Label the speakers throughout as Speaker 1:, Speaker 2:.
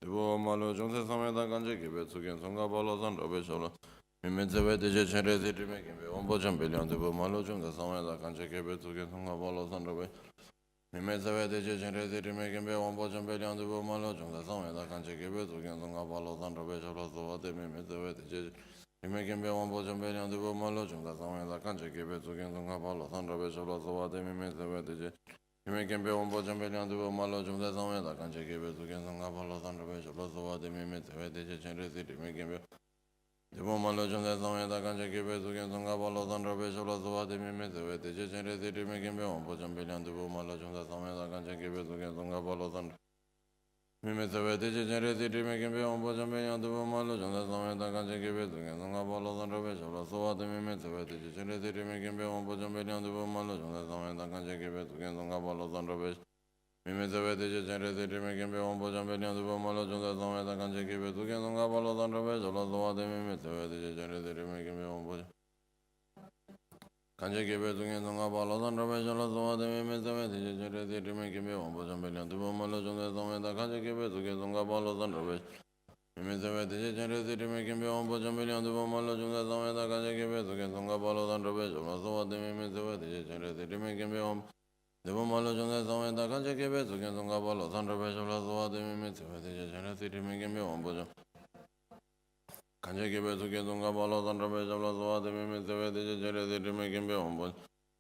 Speaker 1: Devo malo jungse sameda kanje kibe tsuken Tsongkhapa Losang robe sholo. Mime tsewe teje chenre si rime kibe wampo chambelion devo malo jungse sameda kanje kibe tsuken Tsongkhapa Losang robe. Mime tsewe teje chenre si rime kibe wampo chambelion devo malo jungse sameda kanje kibe tsuken Tsongkhapa Losang robe sholo sovate mime tsewe teje rime kibe wampo chambelion devo malo jungse sameda kanje kibe tsuken Tsongkhapa Losang robe sholo sovate mime tsewe teje Mime kempe wampo chambelion devo malo jungse sameda kanje kibe tsuken Tsongkhapa Losang robe sholo sovate mime tsewe teje chenre si rime kibe devo malo jungse sameda kanje kibe tsuken Tsongkhapa Losang robe sholo sovate mime tsewe teje chenre si rime kibe wampo chambelion devo malo jungse sameda kanje kibe tsuken Tsongkhapa Losang Mime tsewe teje chenre si rime kibe wampo chambelion devo malo jungse sameda kanje kibe tsuken Tsongkhapa Losang robe sholo sovate mime tsewe teje chenre si rime kibe wampo chambelion devo malo jungse sameda kanje kibe tsuken Tsongkhapa Losang robe Mime tsewe teje chenre si rime kibe wampo chambelion devo malo jungse sameda kanje kibe tsuken Tsongkhapa Losang robe sholo sovate mime tsewe teje chenre si rime kibe wampo kanje kibe tsuken Tsongkhapa Losang robe sholo sovate mime tsewe teje chenre si rime kibe wampo chambelion devo malo jungse sameda kanje kibe tsuken Tsongkhapa Losang robe Mime tsewe teje chenre si rime kibe wampo chambelion devo malo jungse sameda kanje kibe tsuken Tsongkhapa Losang robe sholo sovate mime tsewe teje chenre si rime kibe wampo devo malo jungse sameda kanje kibe tsuken Tsongkhapa Losang robe sholo sovate mime tsewe teje chenre si rime kibe wampo kanje kibe tsuken Tsongkhapa Losang robe sholo sovate mime tsewe teje chenre si rime kibe wampo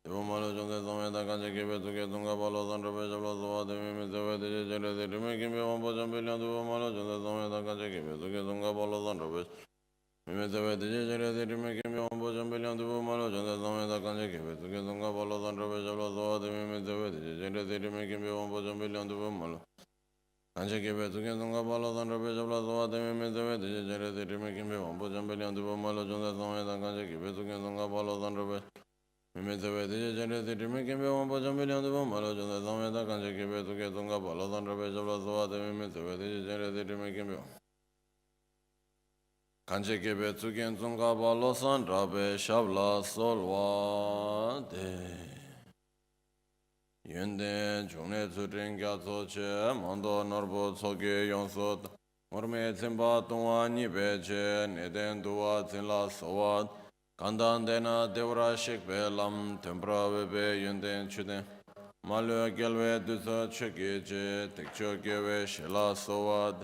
Speaker 1: devo malo jungse sameda kanje kibe tsuken Tsongkhapa Losang robe sholo sovate mime tsewe teje chenre si rime kibe wampo chambelion devo malo jungse sameda kanje kibe tsuken Tsongkhapa Losang robe mime tsewe teje chenre si rime kibe wampo chambelion devo malo jungse sameda kanje kibe tsuken Tsongkhapa Losang robe sholo sovate mime tsewe teje chenre si rime kibe wampo chambelion devo malo kanje kibe tsuken Tsongkhapa Losang robe sholo sovate mime tsewe teje chenre si rime kibe wampo chambelion devo malo jungse sameda kanje kibe tsuken Tsongkhapa Losang robe mime tsewe teje chenre si rime kibe wampo chambelion devo malo jungse sameda kanje kibe tsuken Tsongkhapa Losang robe sholo sovate mime tsewe teje chenre si rime kibe kanje kibe tsuken Tsongkhapa Losang robe shabla solvate Yende chungne tsurin kya tsoche mando norbo tsoke yonsot morme tsimba tungwa nipe che neden duwa tsinla sowat kandan dena devra shikpe lam tempra webe yenden chuden malyo gelwe duso choki che tekcho gewe shela sowat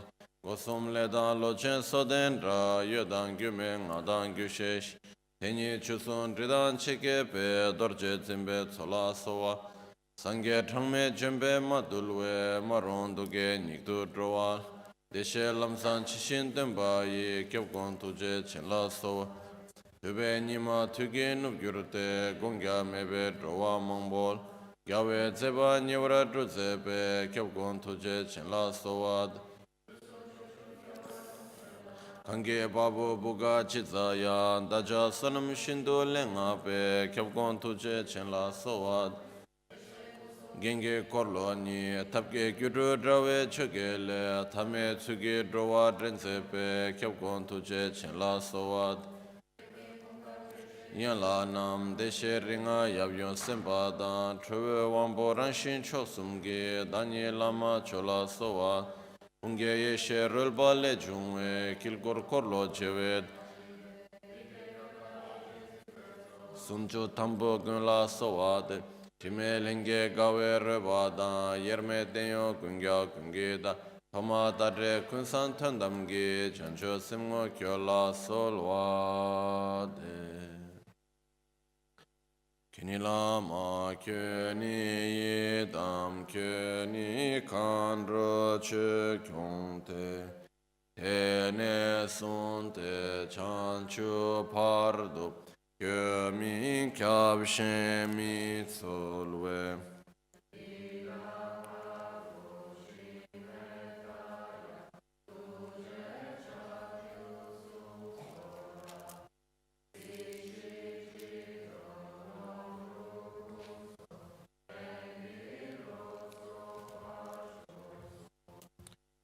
Speaker 1: Wholesome ledan lochen soden ra yodan gyume ngadan gyushesh tenyi chusun ridan cheke pe dorje tsimbe tsola sowa Sangye thangme jembe madulwe maron duge nikdu drowa Deshe lamsan chishin tenpa yi kyabkon tuje chenla sowa Tube nima tuge nubgyurte gongya mebe drowa mangbol Gyawe zeba nyevra druzebe kyabkon tuje chenla sowa Kange babu buga chizaya daja sanam shindu lenga pe kyabkon tuje chenla sowa Genge korloni tapke gyuru drawe chogele tame tsugi drawa drensepe kyabkon tuje chenla sowat Yanla nam deshe ringa yabyon sempa dan truwe wambo ranshin choksumge danyi lama chola sowat Unge yeshe rulba le jungwe kilgor korlo chewet Sunchu tambo gunla sowat Time lenge gawe rebada yerme tenyo kungya kungida Pama tadre kunsan tandamgi chancho simgo kyola solwade Kini lama kyoni yidam kyoni kanro che kyongte Tene sunte chancho pardo Kyomi kyabshe mi tsolwe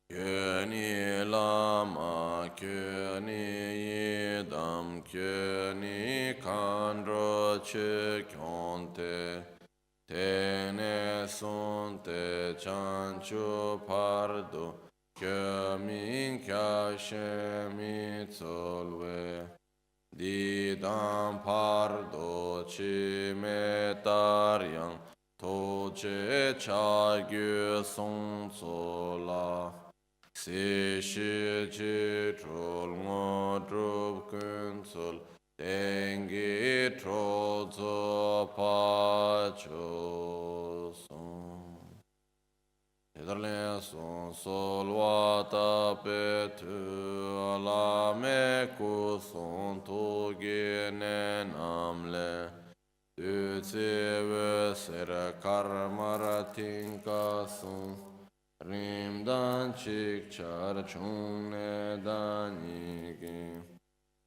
Speaker 1: Kyoni lama kyoni yidam kyoni kanro che kyonte Tene sunte chancho pardo Kyo min kya she mi tsolwe di dan par do chi me tar yang to che cha gyu song so la si shi chi chul ngo drup kun sul tengi tro zo pa cho song Darle son sol wa ta pe tu ala me ku son to ge ne nam le tu se ve ser karmar tin ka son rim dan chik char chung ne dan ni ge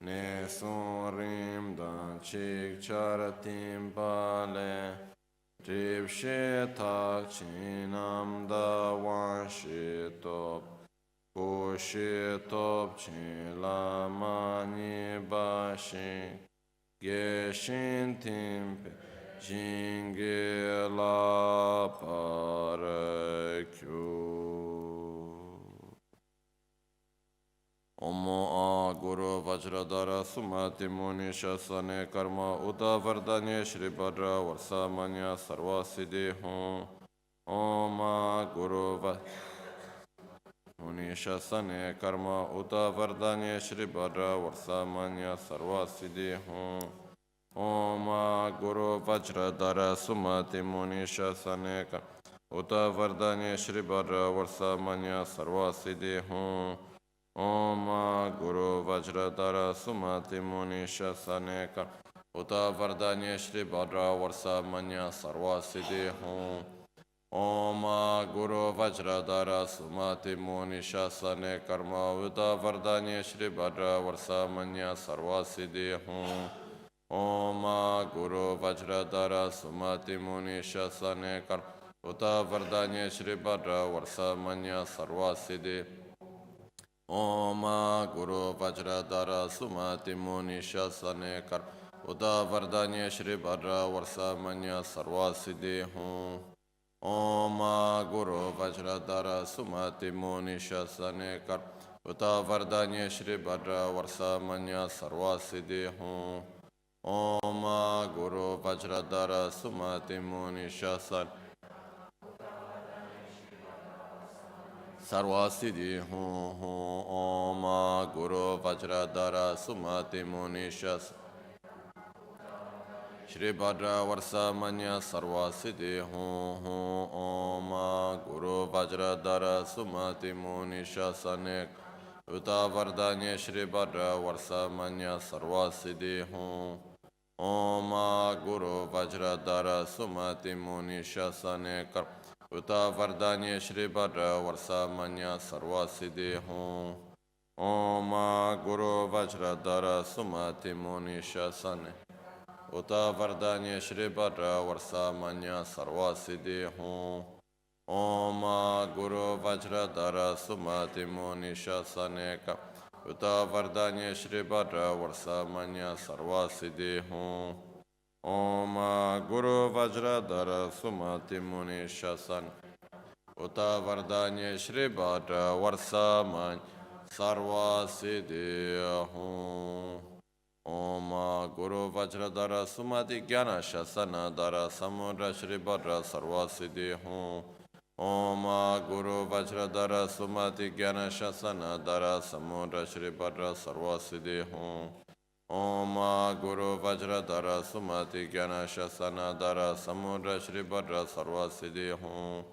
Speaker 1: ne son rim dan chik char tin pa le Drip she tak chinam da wan she top Ko she top chin lama ni ba shin Ge shin tim pe jinge la para kyu Omo a Guru Vajradhara Sumati Muni Shasane Karma Uda Vardhanya Shri Bhadra Varsa Manya Sarva Siddhi Hum Om a Guru Muni Shasane Karma Uda Vardhanya Shri Bhadra Varsa Manya Sarva Siddhi Hum Om a Guru Vajradhara Sumati Muni Shasane Karma Uda Vardhanya Shri Bhadra Varsa Manya Sarva Siddhi Hum Om Guru Vajradhara Sumati Muni Shasane Kar Uta Vardhanya Shri Bhadra Varsa Manya Sarva Siddhi Hum Om Guru Vajradhara Sumati Muni Shasane Karma Uta Vardhanya Shri Bhadra Varsa Manya Sarva Siddhi Hum Om Guru Vajradhara Sumati Muni Shasane Kar Uta Vardhanya Shri Bhadra Varsa Manya Sarva Siddhi Om Guru Vajradhara Sumati Muni Shasane Kar Uda Vardhanya Shri Bhadra Varsa Manya Sarva Siddhi Hum Om Guru Vajradhara Sumati Muni Shasane Kar Uda Vardhanya Shri Bhadra Varsa Manya Sarva Siddhi Hum Om Guru Vajradhara Sumati Muni Shasane Sarva Siddhi Hum Om Guru Vajradhara Sumati Muni Shas Shri Bhadra Varsa Manya Sarva Siddhi Hum Om Guru Vajradhara Sumati Muni Shasane Uta Vardhanya Shri Bhadra Varsa Manya Sarva Siddhi Hum Om Guru Vajradhara Sumati Muni Shasane Uta Vardhanya Shri Bhadra Varsa Manya Sarva Siddhi Hum Om Guru Vajradhara Sumati Muni Shasane Uta Vardhanya Shri Bhadra Varsa Manya Sarva Siddhi Hum Om Guru Vajradhara Sumati Muni Shasane Uta Vardhanya Shri Bhadra Varsa Manya Sarva Siddhi Hum Om Guru Vajradhara Sumati Muni Shasan Uta Vardhanya Shri Bhadra Varsa Manya Sarva Siddhi Hum Om Guru Vajradhara Sumati Gyana Shasana Dara Samudra Shri Bhadra Sarva Siddhi Hum Om Guru Vajradhara Sumati Gyana Shasana Dara Samudra Shri Bhadra Sarva Siddhi Hum Om Guru Vajradhara Sumati Gyana Shasana Dara Samudra Shri Bhadra Sarva Siddhi Hum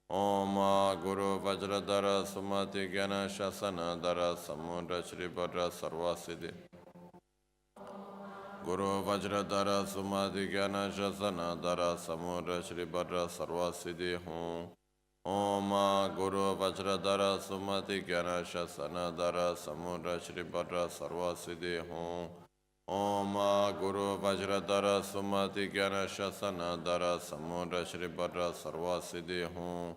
Speaker 1: Om Guru Vajradhara Sumati Gyana Shasana Dara Samudra Shri Bhadra Sarva Siddhi Guru Vajradhara Sumati Gyana Shasana Dara Samudra Shri Bhadra Sarva Siddhi Hum Om Guru Vajradhara Sumati Gyana Shasana Dara Samudra Shri Bhadra Sarva Siddhi Hum Om Guru Vajradhara Sumati Gyana Shasana Dara Samudra Shri Bhadra Sarva Siddhi Hum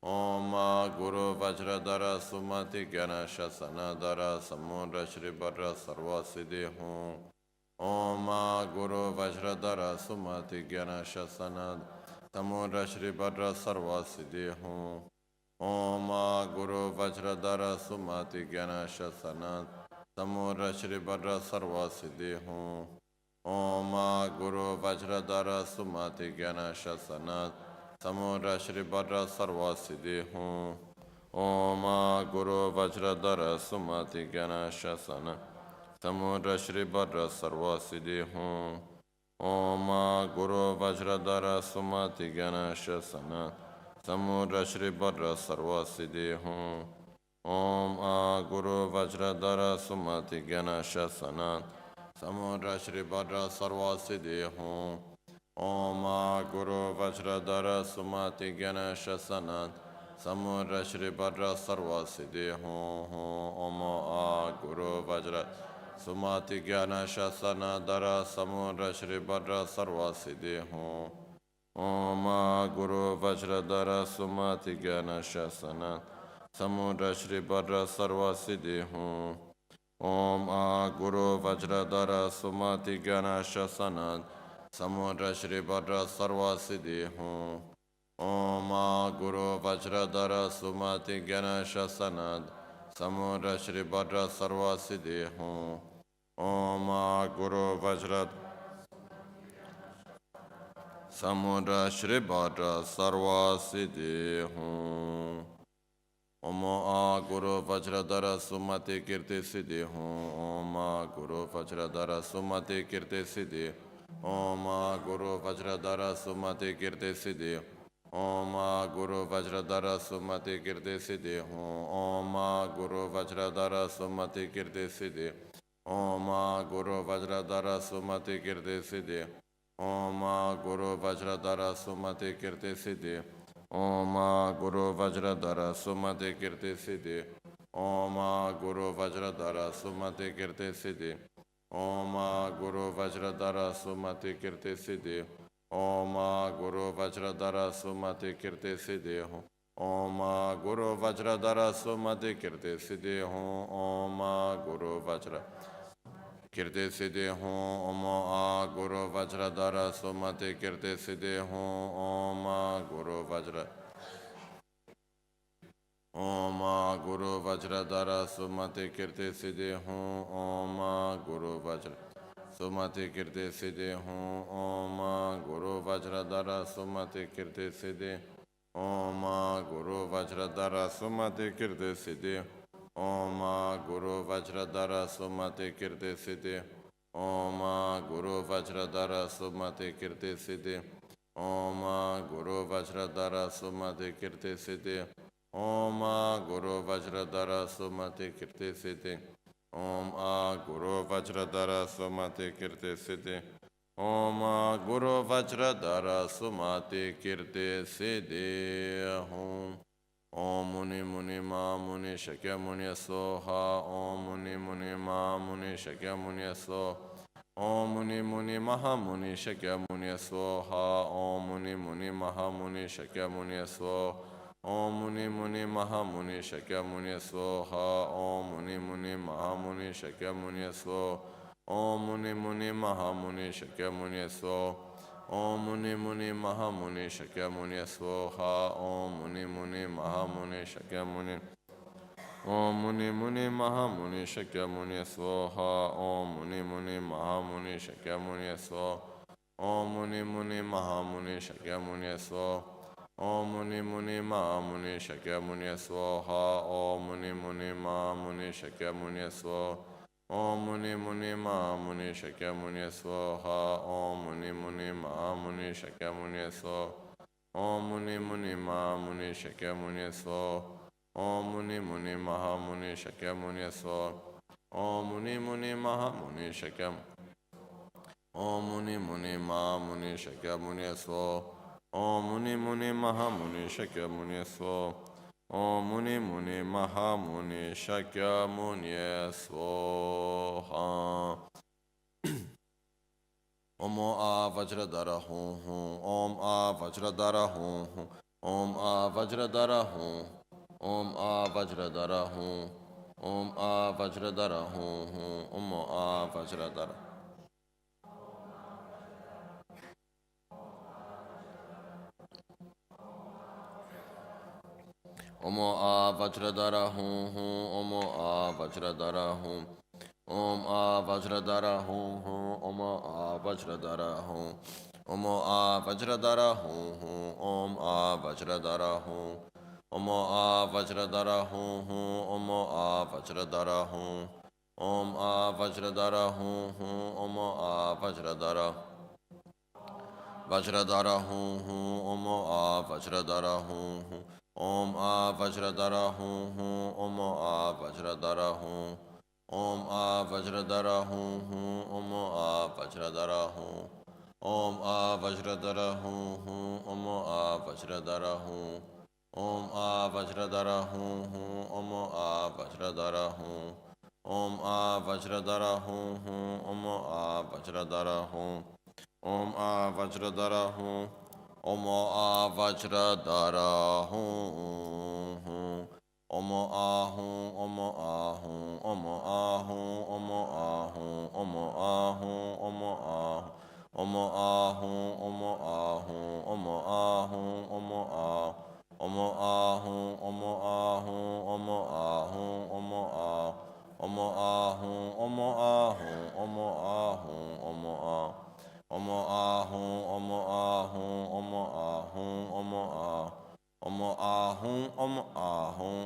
Speaker 1: Om Guru Vajradhara Sumati Gyana Shasana Dara Samudra Shri Bhadra Sarva Siddhi Hum Om Guru Vajradhara Sumati Gyana Shasana Samudra Shri Bhadra Sarva Siddhi Hum Om Guru Vajradhara Sumati Gyana Shasanat Samura Shri Bhadra Sarva Siddhi Hum. Om Guru Vajradhara Sumati Gyana Shasanat Samura Shri Bhadra Sarva Siddhi Hum. Om Guru Vajradhara Sumati Gyana Shasanat Samura Shri Bhadra Sarva Siddhi Hum. Om Guru Vajradhara Sumati Gyana Shasanat Samudra Shri Bhadra Sarva Siddhi Hum. Om Guru Vajradhara Sumati Gyana Shasanat Samudra Shri Bhadra Sarva Siddhi Hum. Om Guru Vajradhara Sumati Gyana Shasanat Samudra Shri Bhadra Sarva Siddhi Hum. Om Guru Vajradhara Sumati Gyana Shasanat Dara Samudra Shri Bhadra Sarva Siddhi Hum. Om Guru Vajradhara Sumati Gyana Shasana Samudra Shri Bhadra Sarva Siddhi Hum. Om Guru Vajradhara Sumati Gyana Shasana Samudra Shri Bhadra Sarva Siddhi Hum. Om Guru Vajradhara Sumati Gyana Shasana Samudra Shri Bhadra Sarva Siddhi Hum. Om Guru Vajradhara Samudra Shri Bhadra Sarva Siddhi Hum. Om Guru Vajradhara Sumati Kirti Siddhi Hum. Om Guru Vajradhara Sumati Kirti Siddhi. Om Guru Vajradhara Sumati Kirti Siddhi. Om Guru Vajradhara Sumati Kirti Siddhi Hum. Om Guru Vajradhara Sumati Kirti Siddhi. Om Guru Vajradhara Sumati Kirti Siddhi. Om Guru Vajradhara Sumati Kirti Siddhi. Om Guru Vajradhara Sumati Kirti Siddhi. Om Guru Vajradhara Sumati Kirti Siddhi. Om Guru Vajradhara Sumati Kirti Siddhi. Om Guru Vajradhara Sumati Kirti Siddhi. Om Guru Vajradhara Sumati Kirti Siddhi. Om Guru Vajradhara Kirti Siddhi Hum. Om Guru Vajradhara Sumati Kirti Siddhi Hum. Om Guru Vajra Om Guru Vajradhara Sumati Kirti Siddhi Hum. Om Guru Vajra Sumati Kirti Siddhi Hum. Om Guru Vajradhara Sumati Kirti Siddhi. Om Guru Vajradhara Sumati Kirti Siddhi. Om Guru Vajradhara Sumati Kirti Siddhi. Om Guru Vajradhara Sumati Kirti Siddhi. Om Guru Vajradhara Sumati Kirti Siddhi. Om Guru Vajradhara Sumati Kirti Siddhi. Om Guru Vajradhara Sumati Kirti Siddhi. Om Guru Vajradhara Sumati Kirti Siddhi. Om Muni Muni Ma Muni Shakya Muni Soha. Om Muni Muni Ma Muni Shakya Muni Soha. Om Muni Muni Maha Muni Shakya Muni Soha. Om Muni Muni Maha Muni Shakya Muni Soha. Om Muni Muni Maha Muni Shakya Muni Soha. Om Muni Muni Maha Muni Shakya Muni Soha. Om Muni Muni Maha Muni Shakya Muni Soha. Om Muni Muni Maha Muni Shakya Muni Swaha. Om Muni Muni Maha Muni Shakya Muni. Om Muni Muni Maha Muni Shakya Muni Swaha. Om Muni Muni Maha Muni Shakya Muni Swaha. Om Muni Muni Maha Muni Shakya Muni Swaha. Om Muni Muni Maha Muni Shakya Muni Swaha. Om Muni Muni Maha Muni Shakya Muni Swaha. Om Muni Muni Maha Muni Shakya Muni Swaha. Om Muni Muni Maha Muni Shakya Muni Swaha. Om Muni Muni Maha Muni Shakya Muni Swaha. Om Muni Muni Maha Muni Shakya Muni Swaha. Om Muni Muni Maha Muni Shakya. Om Muni Muni Maha Muni Shakya Muni Swaha. Om Muni Muni Maha Muni Shakya Muni Swaha. Om Muni Muni Maha Muni Shakya Muni Swaha. Om A Vajradhara Hum Hum. Om A Vajradhara Hum Hum. Om A Vajradhara Hum. Om A Vajradhara Hum. Om A Vajradhara Hum Hum. Om A Vajradhara. Omo a Vajradara Hum Hum Omo a Vajradara Hum Om a Vajradara Hum Hum Omo a Vajradara Hum Omo a Vajradara Hum Hum Om a Vajradara Hum Omo a Vajradara Hum Hum Omo a Vajradara Hum Om a Vajradara Hum Hum Omo a Vajradara Vajradara Hum Hum Omo a Vajradara Hum Hum Om a Vajradara Hum Hum Omo a Vajradara Hum Om a Vajradara Hum Hum Omo a Vajradara Hum Om a Vajradara Hum Hum Omo a Vajradara Hum Om a Vajradara Hum Hum Omo a Vajradara Hum Om a Vajradara Hum Hum Omo a Vajradara Hum Om a Vajradara Hum Omo a Vajradara Hum Omo a Hum Omo a Hum Omo a Hum Omo a Hum Omo a Hum Omo a Omo a Hum Omo a Hum Omo a Hum Omo a Omo a Hum Omo a Hum Omo a Hum Omo a Omo a Hum Omo a Hum Omo a Hum Omo a Omo ahum, omo ahum, omo ahum, omo ah, omo ahum, omo ahum,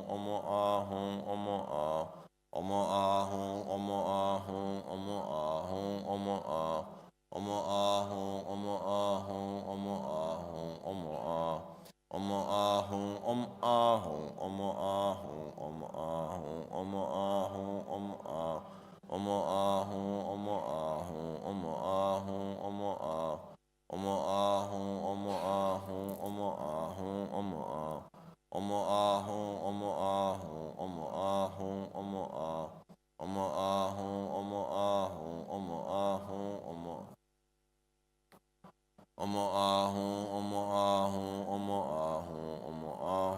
Speaker 1: omo ahum, omo ah, omo ahum, omo ahum, omo ahum, omo ah, omo ahum, omo ahum, omo ahum, omo ah, omo ahum, omo ahum, omo ahum, omo ahum, omo ahum, omo ah. Omo ahum, omo ahum, omo ahum, omo ah, omo ahum, omo ahum, omo ahum, omo ah, omo ahum, omo ahum, omo ahum, omo ah, omo ahum, omo ahum, omo ahum, omo ahum, omo ahum, omo ahum, omo ahum, omo ahum, omo ahum, omo ah. Omo ahum, omo ahum, omo ahum, omo ah,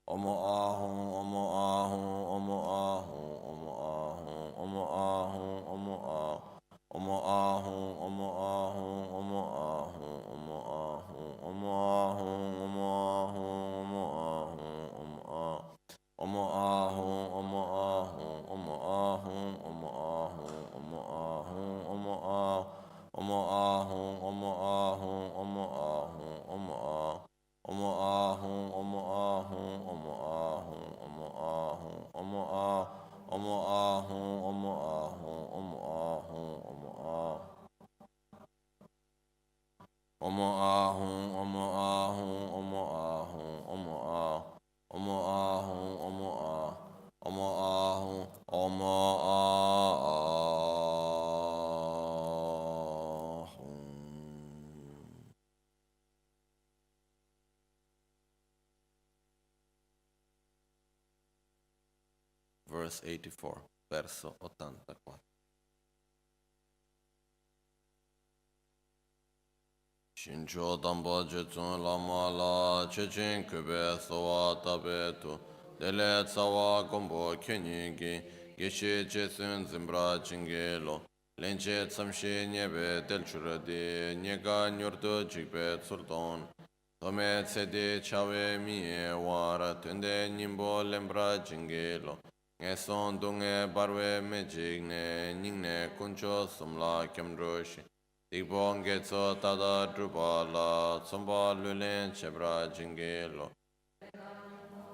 Speaker 1: omo ahum, omo ahum, omo ahum, omo ahum, omo ahum, omo ah, omo ahum, omo ahum, omo ahum, omo ahum, omo ahum, omo ahum, omo ahum, omo ah, omo ahum, omo ahum, omo ahum, omo ahum, omo ahum, omo ah. Omo ahum, omo ahum, omo ahum, omo ah, omo ahum, omo ahum, omo ahum, omo ahum, omo ah, omo ahum, omo ahum, omo ahum, omo ah, omo ahum, omo ahum, omo ahum, omo ah, omo ahum, omo ah, omo ahum, omo ahum. Verse 84, verso 84. Shincho dambo jetsun lama la chechen kube sawa tabe tu dele tsawa gombo kenyi geshe jetsun zimbra jingelo lenche tsamshe nyebe delchurade nyega nyordo jikbe tsurdon tome tsede chawe miye wara tunde nimbo lembra jingelo ngeson dunge barwe mejigne ningne kuncho sumla kemroshi Tikpo ngetso tada drupa la tsumpa lulen chebra jingelo.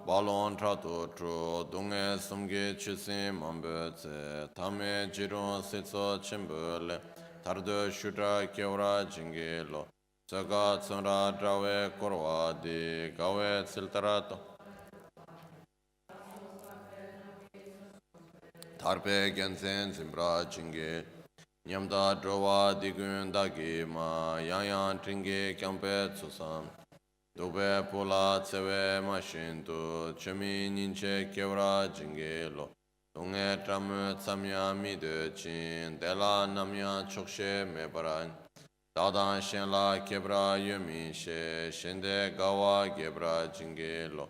Speaker 1: Balon tratu tru dunge sumge chusin mambu tse tame jirun sitso chimbule tardu shudra kevra jingelo. Tsaka tsumra drawe korwa di gawe tsiltarato. Tarpe gensen zimbra jingelo. Nyamda drowa digun dagi ma yang tringe kyampe tsusam. Dube pula tsewe ma shintu chemi ninche kevra jingelo. Tunge tramu tsamya midu chin dela namya chokshe mebaran. Dadan shenla kebra yumi she shende gawa gebra jingelo.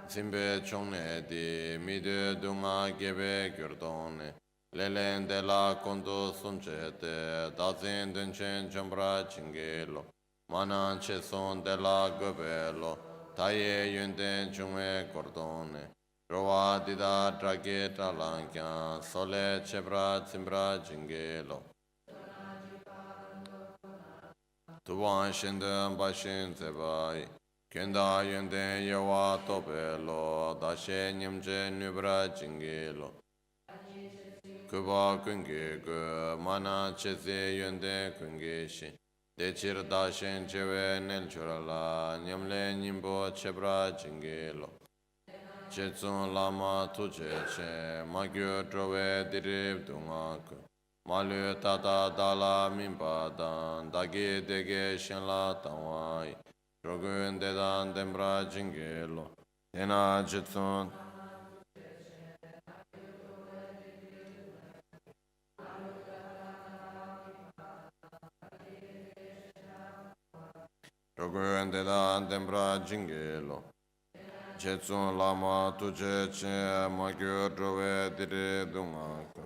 Speaker 1: Zimbe chongne di midu dunga gebe gyurdone. Lelen de la kondo sunchete, dazen denchen chambra chingelo, manan che son de la gobelo, taye yunden chungwe cordone, rova dida draghe talankya, sole chebra zimbra chingelo. Tuwan shinden bashin zebai, kenda yunden yawa topelo, dashe nyamje nubra chingelo. Kuba kungi ku mana cheze yonde kungi shi dechir dashen chewe nel churala nyamle nyimbo chebra chingelo chetsun lama tu cheche magyo trove dirib dunga ku malu tata dala mimpa dan dagi dege shenla tawai trogun dedan dembra chingelo tena chetsun Trogun dedan dembra chingelo chetsun lama tu cheche magyo trove dirib dunga ku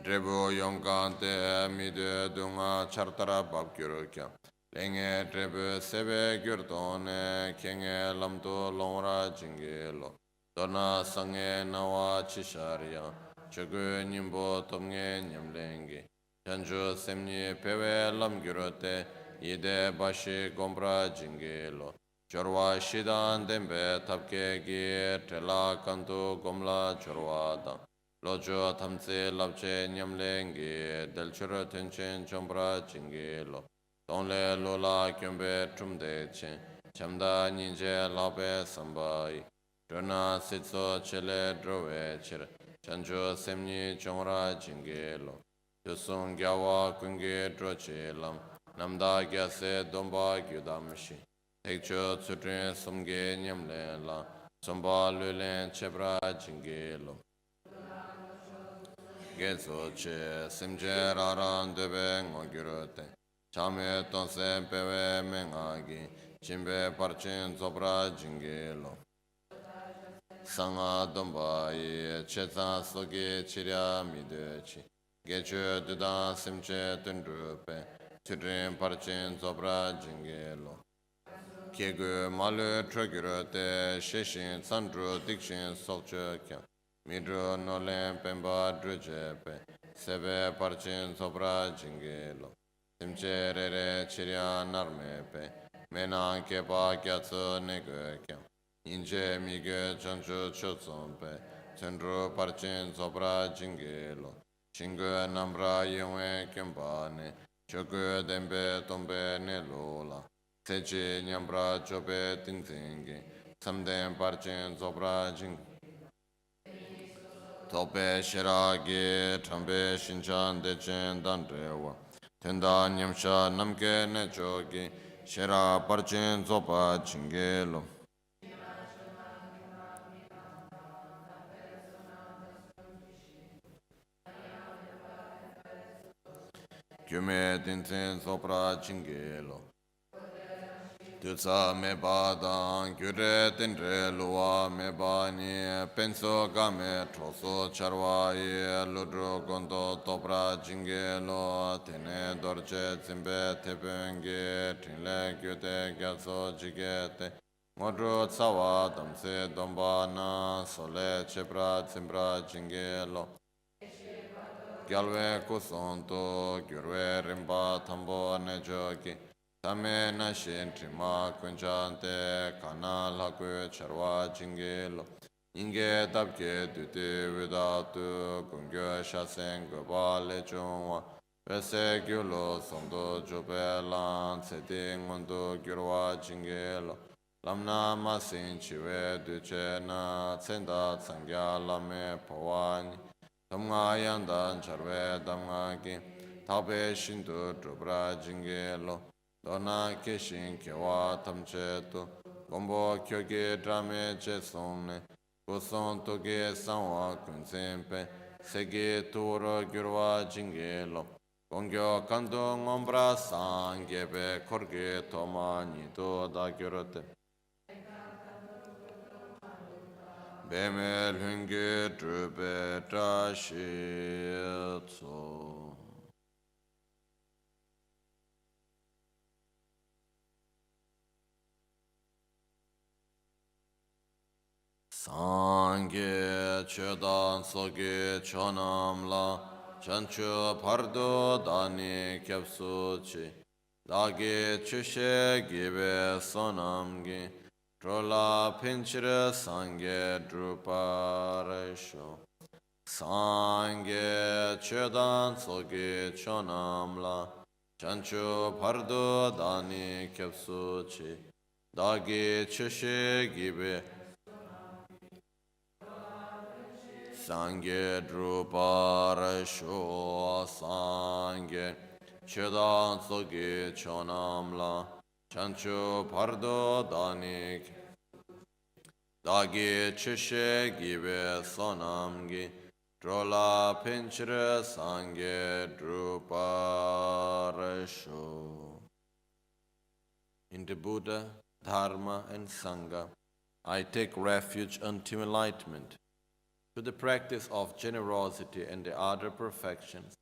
Speaker 1: Drebu yonkante mide dunga chartara babgyuru kya. Lenge drebu sebe gyurtone kenge lamdo longra jingelo. Dona sange nawa chisharya. Chagu nimbo tomge nyamlengi. Chanju semni pewe lamgyurute ide bashi gombra jingelo. Chorwa shidan dembe tapke gi trela kanto gomla chorwa dang. Lojo tamse lapche nyamlengi delchura tenchen chombra chingelo. Tongle lola kyombe trumde chen. Chamda ninje labe sambai. Drona sitso chele drove chir. Chancho semni chomra chingelo. Yusung gyawa kungi droche lam. Namda gyase domba gyudamshi. Tekcho tsutrin sumge nyamlen la. Somba lulen chebra chingelo. Gezo che simche raran debe ngogyurute chame tonse pewe mengagi chimbe parchen zobra jingelo sanga dombai cheza soge chirya midechi gecho dudan simche tundrupe chidrin parchen zobra jingelo kegu malu trogyurute sheshin sandru dikshin sokcho kya Midro nolen pemba drujepe, sebe parchin sopra jingelo. Simche rere chirya narmepe, mena kepa gyatso negekya. Inje mige chanchu chotsompe, chendro parchin sopra jingelo. Chingue nambra yungwe kempane, choku dembe tombe nelola. Sechi nyambra chope tintingi, samden parchin sopra jingelo. Tope shiragi tambe shinchan dechen danrewa. Tenda nyamsha namke ne choki shira parchen zopa chingelo. Kyume tinten sopra chingelo. Tutsa me badan gyure tendre luwa me bani penso game troso charwai ludro gondo topra jingelo tene dorje zimbe tepenge trinle gyute gyatso jigete ngodro tsawa damse dombana sole chepra zimbra jingelo gyalwe kusonto gyurwe rimba tambo ne joki Tame na shen trima kunchante kana lakwe charwa jingelo Inge tapke dute vidatu kungyo shasen goba le chungwa Vese gyulo somdo jope lan seti ngondo gyurwa jingelo Lamna masin chiwe duche na tsenda tsangya lame pawani Tamga yandan charwe damga ki tabe shindu drupra jingelo Dona keshin kewa tamche tu Gombo kyoge drame che sonne Kuson toge sanwa kunsempe Sege turo gyurwa jingelo Gongyo kanto ngombra sangebe korge toma nido da gyorote. Beme lunge drube drashitso. Sangye chedan soge chonam la chancho pardo dani kyapsu chi dagi chishe gibe sonam gi trola pinchire sangye druparesho sangye chedan soge chonam la chancho pardo dani kyapsu chi dagi chishe gibe Sangye drupara sho sangye chedan sogi chonamla chancho pardo danik dagi chishe gibe sonamgi drola pinchre sangye drupara sho. In the Buddha, Dharma and Sangha, I take refuge until enlightenment. To the practice of generosity and the other perfections,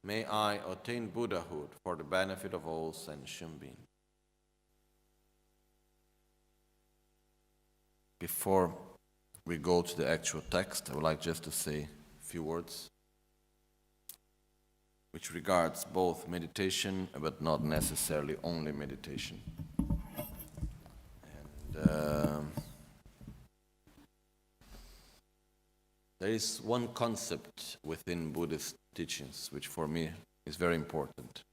Speaker 1: may I attain Buddhahood for the benefit of all sentient beings. Before we go to the actual text, I would like just to say a few words which regards both meditation, but not necessarily only meditation. And there is one concept within Buddhist teachings which for me is very important,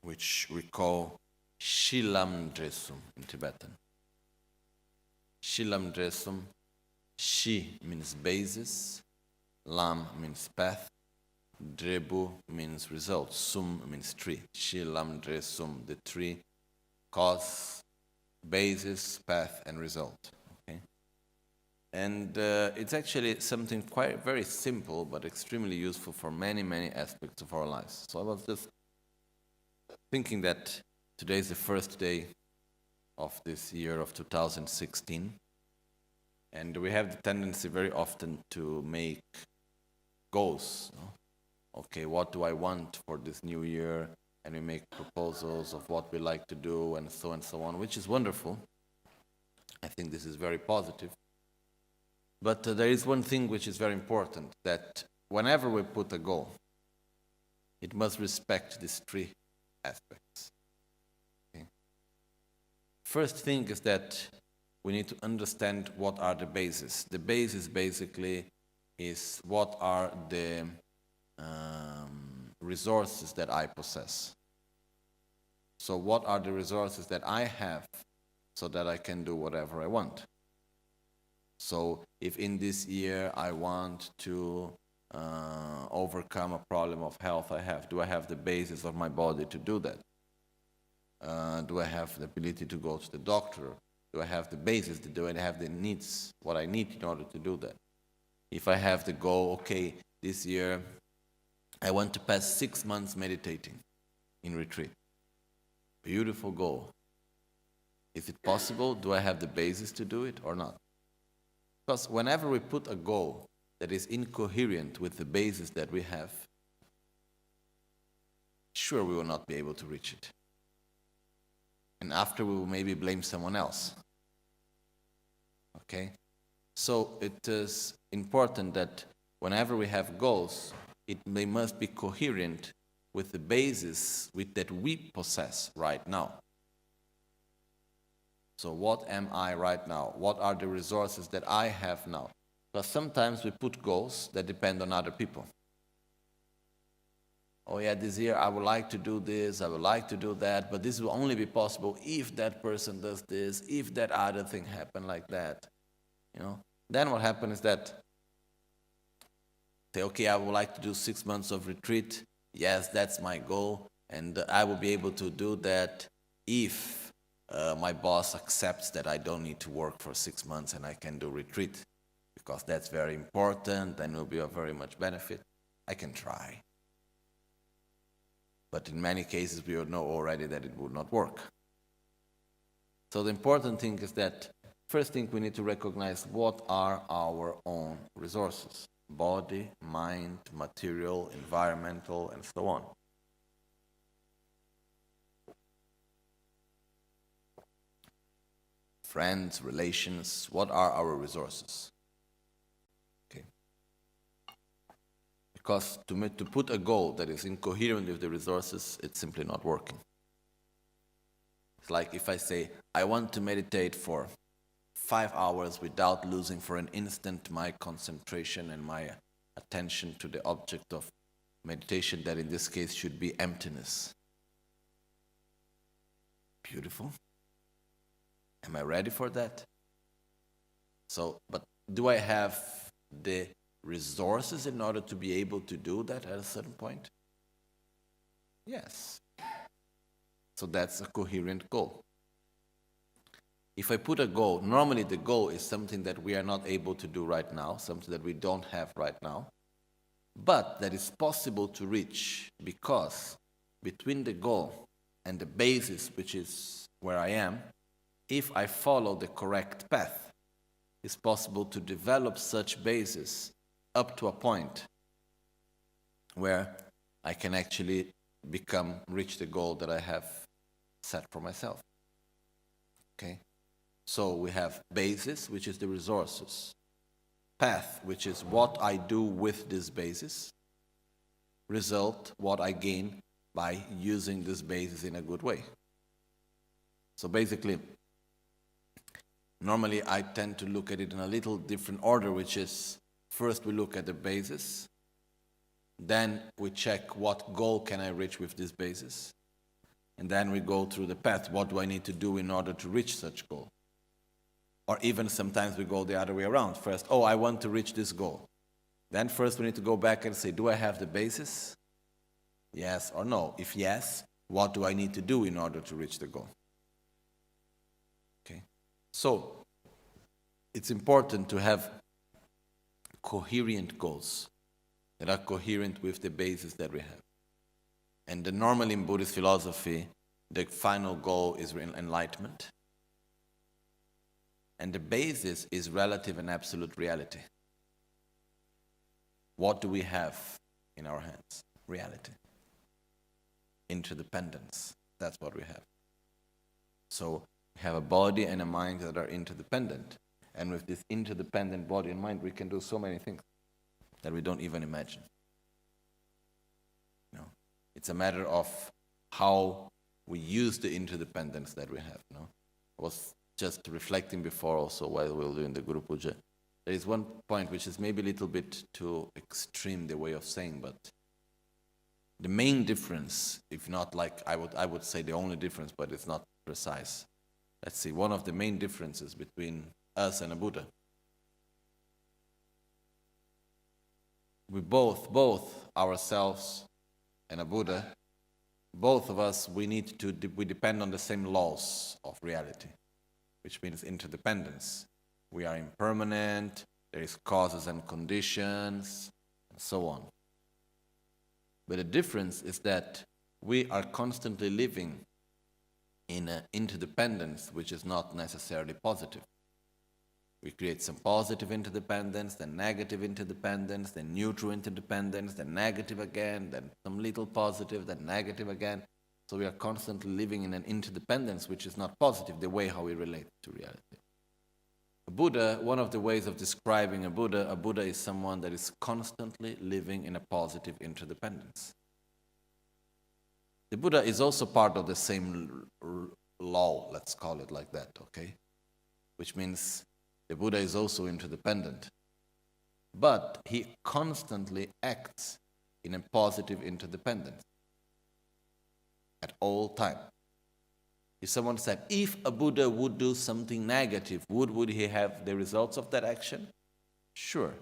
Speaker 1: which we call Shilam Dresum in Tibetan. Shilam Dresum, Shi means basis, Lam means path, Drebu means result, Sum means tree. Shilam Dresum, the tree, cause, basis, path, and result. And it's actually something quite very simple but extremely useful for many, many aspects of our lives. So I was just thinking that today is the first day of this year of 2016. And we have the tendency very often to make goals. Okay, what do I want for this new year? And we make proposals of what we like to do and so on, which is wonderful. I think this is very positive. But there is one thing which is very important, that whenever we put a goal, it must respect these three aspects. Okay? First thing is that we need to understand what are the bases. The basis basically is what are the resources that I possess. So what are the resources that I have so that I can do whatever I want? So if in this year I want to overcome a problem of health I have, do I have the basis of my body to do that? Do I have the ability to go to the doctor? Do I have the basis? Do I have the needs, what I need in order to do that? If I have the goal, okay, this year I want to pass 6 months meditating in retreat. Beautiful goal. Is it possible? Do I have the basis to do it or not? Because whenever we put a goal that is incoherent with the basis that we have, sure we will not be able to reach it. And after we will maybe blame someone else. Okay? So it is important that whenever we have goals, they must be coherent with the basis that we possess right now. So what am I right now? What are the resources that I have now? Because sometimes we put goals that depend on other people. Oh yeah, this year I would like to do this, I would like to do that, but this will only be possible if that person does this, if that other thing happened like that. Then what happens is that, say, okay, I would like to do 6 months of retreat. Yes, that's my goal, and I will be able to do that if my boss accepts that I don't need to work for 6 months and I can do retreat, because that's very important and will be of very much benefit.
Speaker 2: I can try. But in many cases, we know already that it would not work. So the important thing is that, first thing, we need to recognize what are our own resources: body, mind, material, environmental, and so on. Friends, relations, what are our resources? Okay. Because to put a goal that is incoherent with the resources, it's simply not working. It's like if I say, I want to meditate for 5 hours without losing for an instant my concentration and my attention to the object of meditation, that in this case should be emptiness. Beautiful. Am I ready for that? So, but do I have the resources in order to be able to do that at a certain point? Yes. So that's a coherent goal. If I put a goal, normally the goal is something that we are not able to do right now, something that we don't have right now, but that is possible to reach, because between the goal and the basis, which is where I am, if I follow the correct path, it's possible to develop such basis up to a point where I can actually reach the goal that I have set for myself. Okay? So we have basis, which is the resources. Path, which is what I do with this basis. Result, what I gain by using this basis in a good way. So basically, normally I tend to look at it in a little different order, which is, first we look at the basis, then we check what goal can I reach with this basis, and then we go through the path, what do I need to do in order to reach such goal? Or even sometimes we go the other way around. First, I want to reach this goal. Then first we need to go back and say, do I have the basis? Yes or no? If yes, what do I need to do in order to reach the goal? Okay. So, it's important to have coherent goals that are coherent with the basis that we have. And normally in Buddhist philosophy, the final goal is enlightenment. And the basis is relative and absolute reality. What do we have in our hands? Reality. Interdependence. That's what we have. So we have a body and a mind that are interdependent. And with this interdependent body and mind, we can do so many things that we don't even imagine. It's a matter of how we use the interdependence that we have. I was just reflecting before also while we were doing the Guru Puja. There is one point which is maybe a little bit too extreme, the way of saying, but the main difference, if not like I would say the only difference, but it's not precise. Let's see, one of the main differences between us and a Buddha. We both ourselves and a Buddha, both of us, we depend on the same laws of reality, which means interdependence. We are impermanent, there is causes and conditions, and so on. But the difference is that we are constantly living in an interdependence which is not necessarily positive. We create some positive interdependence, then negative interdependence, then neutral interdependence, then negative again, then some little positive, then negative again. So we are constantly living in an interdependence which is not positive, the way how we relate to reality. A Buddha, one of the ways of describing a Buddha is someone that is constantly living in a positive interdependence. The Buddha is also part of the same law, let's call it like that, okay? Which means the Buddha is also interdependent. But he constantly acts in a positive interdependence at all times. If someone said, if a Buddha would do something negative, would he have the results of that action? Sure.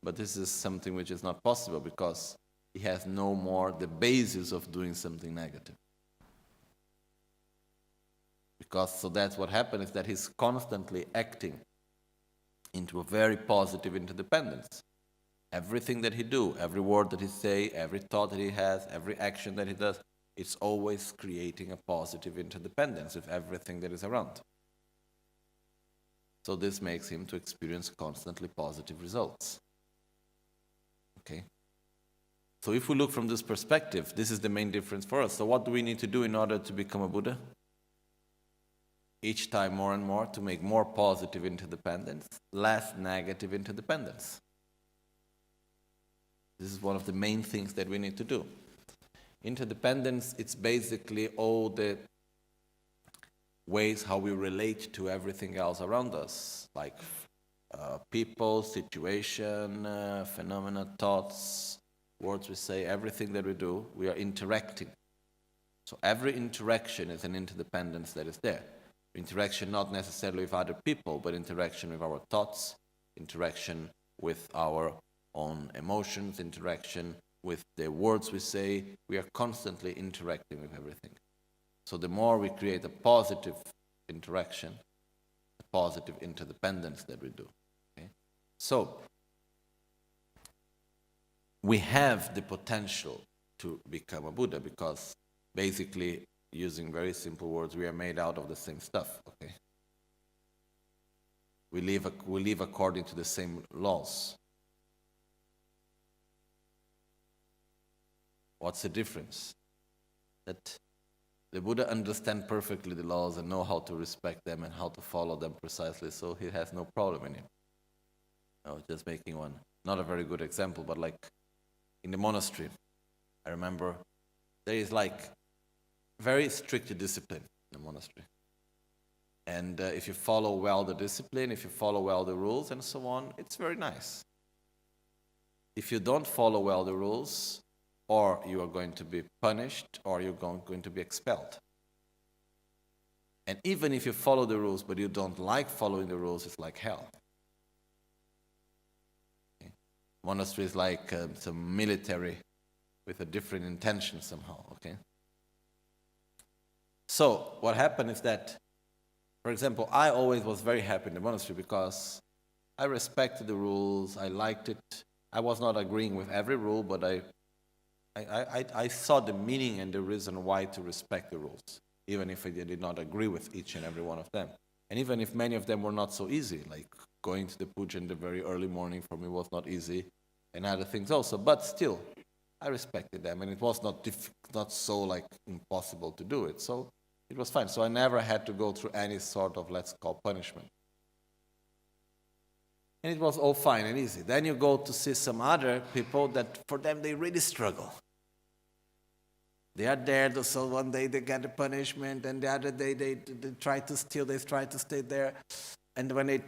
Speaker 2: But this is something which is not possible because he has no more the basis of doing something negative. So that's what happens, is that he's constantly acting into a very positive interdependence. Everything that he do, every word that he say, every thought that he has, every action that he does, it's always creating a positive interdependence with everything that is around. So this makes him to experience constantly positive results. Okay? So if we look from this perspective, this is the main difference for us. So what do we need to do in order to become a Buddha? Each time more and more to make more positive interdependence, less negative interdependence. This is one of the main things that we need to do. Interdependence, it's basically all the ways how we relate to everything else around us, like people, situation, phenomena, thoughts, words we say, everything that we do, we are interacting. So every interaction is an interdependence that is there. Interaction not necessarily with other people, but interaction with our thoughts, interaction with our own emotions, interaction with the words we say. We are constantly interacting with everything. So the more we create a positive interaction, a positive interdependence that we do. Okay? So we have the potential to become a Buddha because basically, using very simple words, we are made out of the same stuff. Okay? We live according to the same laws. What's the difference? That the Buddha understands perfectly the laws and know how to respect them and how to follow them precisely, so he has no problem in it. I was just making one, not a very good example, but like in the monastery, I remember there is like very strict discipline in the monastery. And if you follow well the discipline, if you follow well the rules and so on, it's very nice. If you don't follow well the rules, or you are going to be punished, or you're going to be expelled. And even if you follow the rules, but you don't like following the rules, it's like hell. Okay. Monastery is like some military with a different intention somehow, okay? So what happened is that, for example, I always was very happy in the monastery because I respected the rules, I liked it. I was not agreeing with every rule, but I saw the meaning and the reason why to respect the rules, even if I did not agree with each and every one of them. And even if many of them were not so easy, like going to the puja in the very early morning for me was not easy, and other things also, but still, I respected them, and it was not so like impossible to do it, so it was fine. So I never had to go through any sort of, let's call, punishment. And it was all fine and easy. Then you go to see some other people that for them they really struggle. They are there, so one day they get a punishment, and the other day they try to steal, they try to stay there. And when they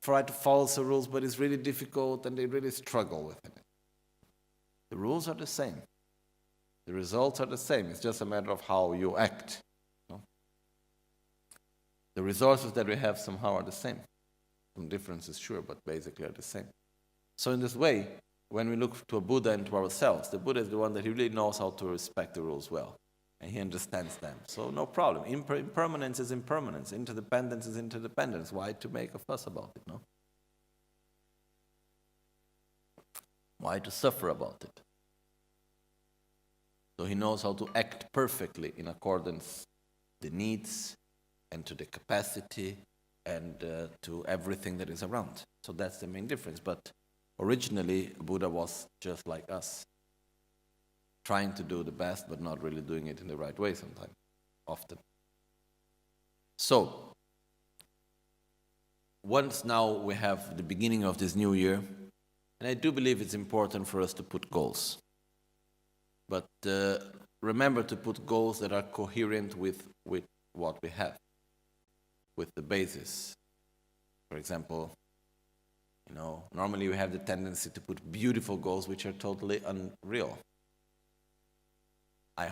Speaker 2: try to follow the rules, but it's really difficult and they really struggle with it. The rules are the same. The results are the same. It's just a matter of how you act. No? The resources that we have somehow are the same. Some differences, sure, but basically are the same. So in this way, when we look to a Buddha and to ourselves, the Buddha is the one that really knows how to respect the rules well, and he understands them. So no problem. Impermanence is impermanence. Interdependence is interdependence. Why to make a fuss about it, no? Why to suffer about it? So he knows how to act perfectly in accordance to the needs and to the capacity and to everything that is around. So that's the main difference. But originally, Buddha was just like us, trying to do the best, but not really doing it in the right way sometimes, often. So, once now we have the beginning of this new year, and I do believe it's important for us to put goals. But remember to put goals that are coherent with what we have, with the basis. For example, normally we have the tendency to put beautiful goals which are totally unreal. I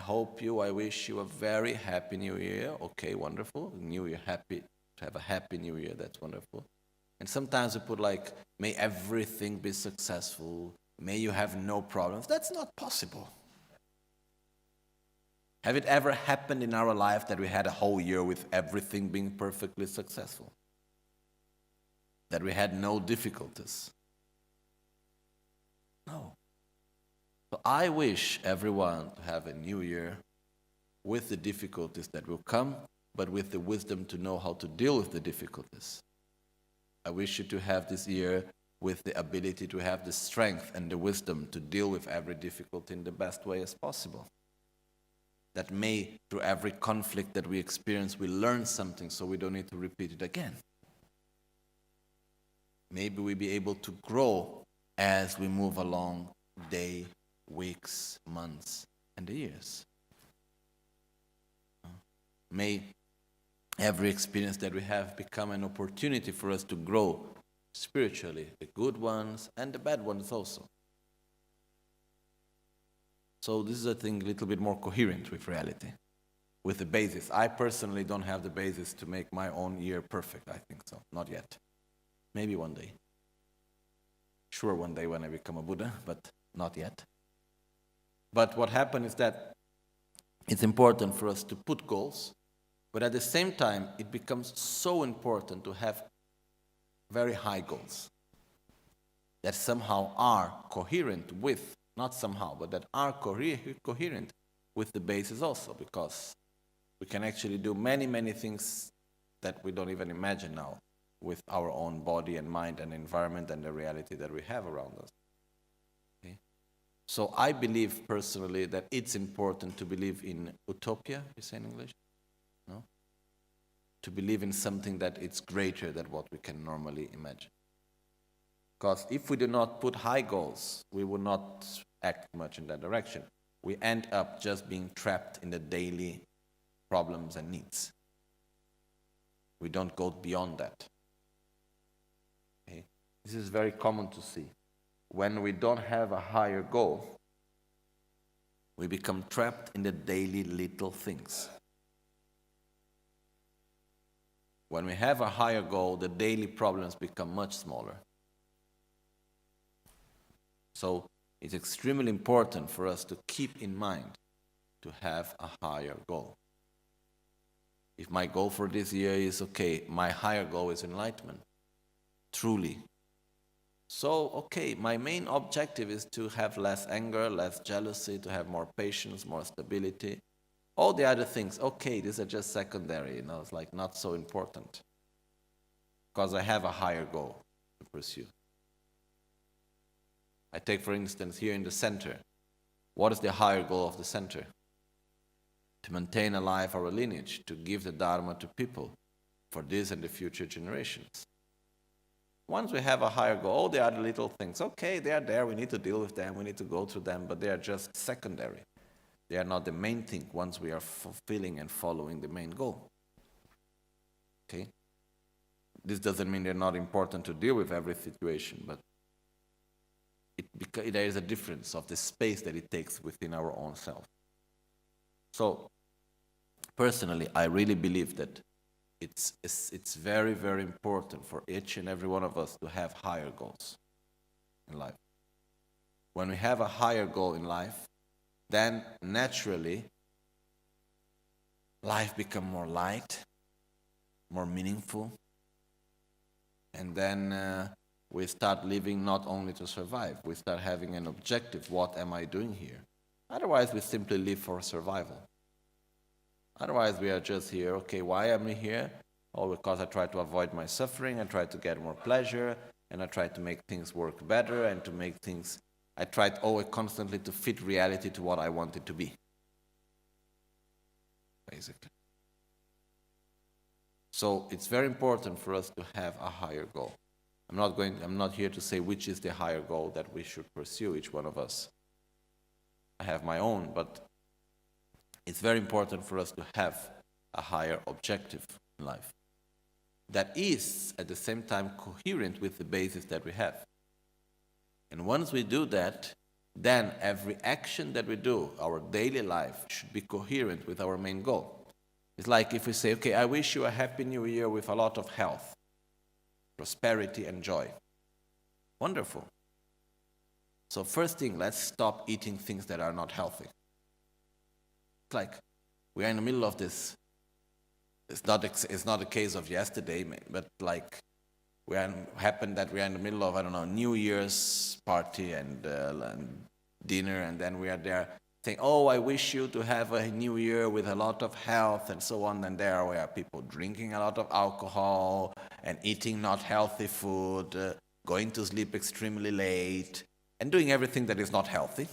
Speaker 2: wish you a very happy new year. Okay, wonderful. New year, happy to have a happy new year. That's wonderful. And sometimes we put like, may everything be successful. May you have no problems. That's not possible. Have it ever happened in our life that we had a whole year with everything being perfectly successful? That we had no difficulties? No. So I wish everyone to have a new year with the difficulties that will come, but with the wisdom to know how to deal with the difficulties. I wish you to have this year with the ability to have the strength and the wisdom to deal with every difficulty in the best way as possible. That may, through every conflict that we experience, we learn something so we don't need to repeat it again. Maybe we'll be able to grow as we move along day, weeks, months, and the years. May every experience that we have become an opportunity for us to grow spiritually, the good ones and the bad ones also. So this is, I think, a little bit more coherent with reality, with the basis. I personally don't have the basis to make my own year perfect, I think so. Not yet. Maybe one day. Sure, one day when I become a Buddha, but not yet. But what happened is that it's important for us to put goals, but at the same time, it becomes so important to have very high goals that somehow are coherent with, not somehow, but that are coherent with the basis also, because we can actually do many, many things that we don't even imagine now with our own body and mind and environment and the reality that we have around us. Okay? So I believe personally that it's important to believe in utopia, you say in English? No? To believe in something that is greater than what we can normally imagine. Because if we do not put high goals, we will not act much in that direction. We end up just being trapped in the daily problems and needs. We don't go beyond that. Okay? This is very common to see. When we don't have a higher goal, we become trapped in the daily little things. When we have a higher goal, the daily problems become much smaller. So it's extremely important for us to keep in mind to have a higher goal. If my goal for this year is, okay, my higher goal is enlightenment, truly. So, okay, my main objective is to have less anger, less jealousy, to have more patience, more stability. All the other things, okay, these are just secondary, it's like not so important. Because I have a higher goal to pursue. I take, for instance, here in the center. What is the higher goal of the center? To maintain alive our lineage, to give the Dharma to people for this and the future generations. Once we have a higher goal, all the other little things, okay, they are there, we need to deal with them, we need to go through them, but they are just secondary. They are not the main thing once we are fulfilling and following the main goal. Okay? This doesn't mean they're not important to deal with every situation, but there is a difference of the space that it takes within our own self. So, personally, I really believe that it's very, very important for each and every one of us to have higher goals in life. When we have a higher goal in life, then naturally, life becomes more light, more meaningful, and then we start living not only to survive, we start having an objective, what am I doing here? Otherwise, we simply live for survival. Otherwise, we are just here, okay, why am I here? Oh, because I try to avoid my suffering, I try to get more pleasure, and I try to make things work better, and to make things, I tried always constantly to fit reality to what I want it to be. Basically. So it's very important for us to have a higher goal. I'm not here to say which is the higher goal that we should pursue, each one of us. I have my own, but it's very important for us to have a higher objective in life that is at the same time coherent with the basis that we have. And once we do that, then every action that we do, our daily life, should be coherent with our main goal. It's like if we say, okay, I wish you a happy new year with a lot of health, prosperity and joy. Wonderful. So first thing, let's stop eating things that are not healthy. It's like we are in the middle of this. It's not a case of yesterday, but like happened that we are in the middle of, I don't know, New Year's party and dinner, and then we are there saying, oh, I wish you to have a new year with a lot of health and so on, and there we are people drinking a lot of alcohol and eating not healthy food, going to sleep extremely late, and doing everything that is not healthy,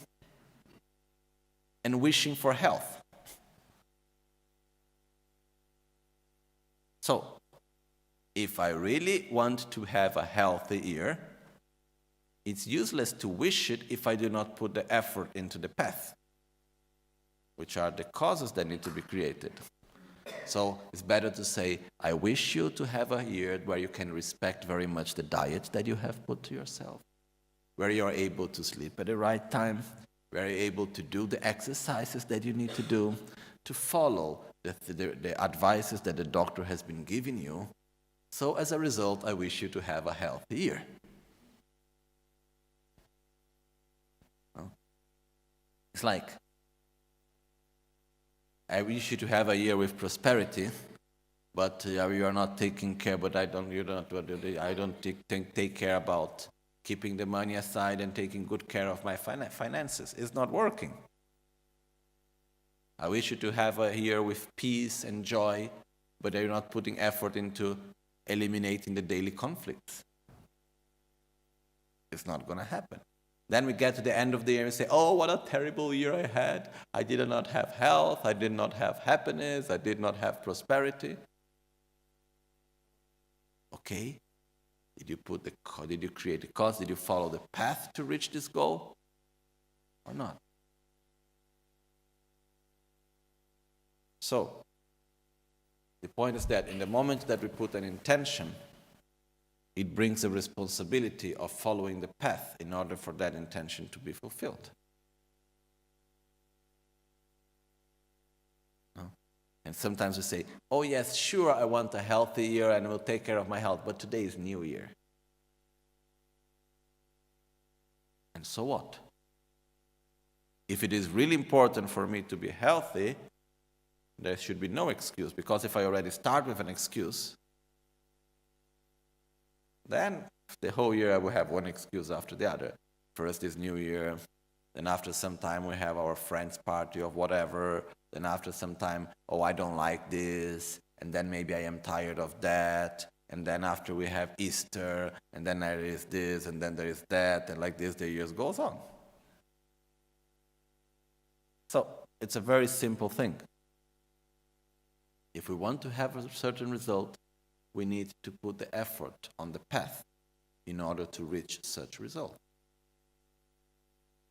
Speaker 2: and wishing for health. So, if I really want to have a healthy year, it's useless to wish it if I do not put the effort into the path, which are the causes that need to be created. So it's better to say, I wish you to have a year where you can respect very much the diet that you have put to yourself, where you are able to sleep at the right time, where you're able to do the exercises that you need to do, to follow the advices that the doctor has been giving you. So as a result, I wish you to have a healthy year. It's like, I wish you to have a year with prosperity, but you are not taking care. But I don't take care about keeping the money aside and taking good care of my finances. It's not working. I wish you to have a year with peace and joy, but you're not putting effort into eliminating the daily conflicts. It's not going to happen. Then we get to the end of the year and say, oh, what a terrible year I had. I did not have health, I did not have happiness, I did not have prosperity. Okay, did you create the cause? Did you follow the path to reach this goal or not? So, the point is that in the moment that we put an intention, it brings a responsibility of following the path in order for that intention to be fulfilled. No? And sometimes we say, oh yes, sure, I want a healthy year and will take care of my health, but today is New Year. And so what? If it is really important for me to be healthy, there should be no excuse, because if I already start with an excuse, then the whole year I will have one excuse after the other. First is New Year, then after some time we have our friend's party of whatever, then after some time, oh, I don't like this, and then maybe I am tired of that, and then after we have Easter, and then there is this, and then there is that, and like this the years goes on. So it's a very simple thing. If we want to have a certain result, we need to put the effort on the path in order to reach such result.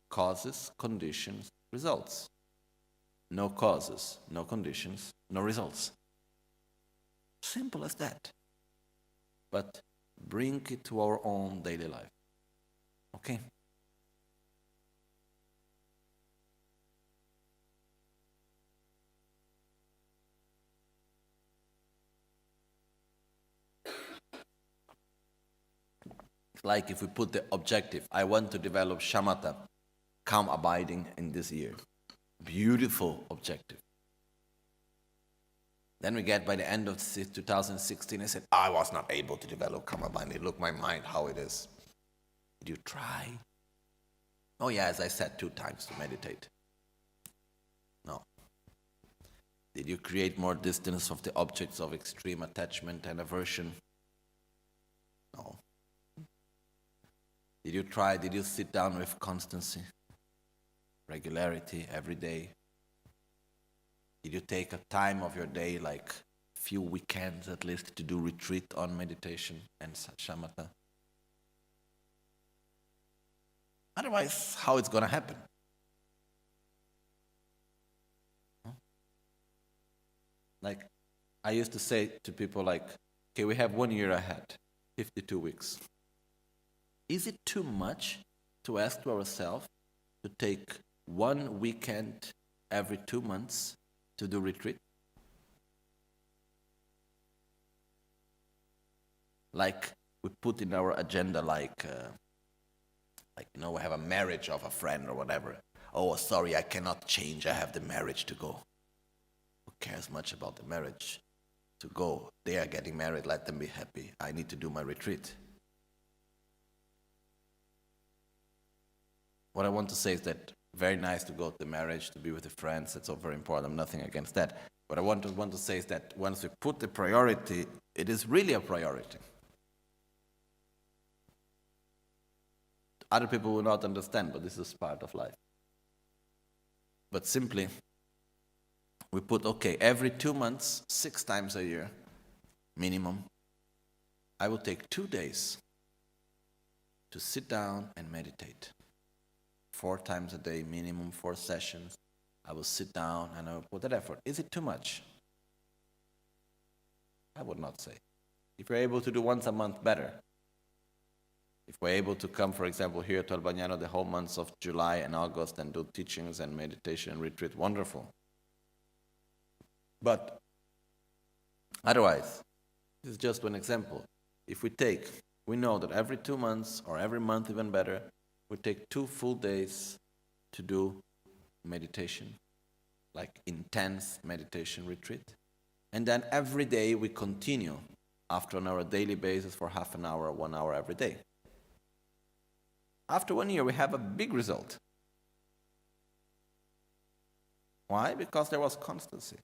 Speaker 2: Causes, conditions, results. No causes, no conditions, no results. Simple as that. But bring it to our own daily life. Okay? Like if we put the objective, I want to develop shamatha, calm abiding in this year. Beautiful objective. Then we get by the end of 2016, I said, I was not able to develop calm abiding. Look, my mind, how it is. Did you try? Oh yeah, as I said 2 times to meditate. No. Did you create more distance of the objects of extreme attachment and aversion? No. Did you try? Did you sit down with constancy, regularity, every day? Did you take a time of your day, like a few weekends at least, to do retreat on meditation and shamatha? Otherwise, how it's going to happen? Like, I used to say to people like, okay, we have 1 year ahead, 52 weeks. Is it too much to ask to ourselves to take 1 weekend every 2 months to do retreat? Like we put in our agenda, like we have a marriage of a friend or whatever. Oh, sorry, I cannot change. I have the marriage to go. Who cares much about the marriage? to go. They are getting married, let them be happy. I need to do my retreat. What I want to say is that very nice to go to the marriage, to be with the friends, that's all very important, I'm nothing against that. What I want to say is that once we put the priority, it is really a priority. Other people will not understand, but this is part of life. But simply, we put, okay, every 2 months, 6 times a year, minimum, I will take 2 days to sit down and meditate. 4 times a day, minimum 4 sessions. I will sit down and I will put that effort. Is it too much? I would not say. If you're able to do once a month, better. If we're able to come, for example, here to Albagnano the whole months of July and August and do teachings and meditation and retreat, wonderful. But otherwise, this is just one example. If we know that every 2 months or every month even better, we take 2 full days to do meditation, like intense meditation retreat. And then every day we continue after on our daily basis for half an hour, 1 hour every day. After 1 year, we have a big result. Why? Because there was constancy.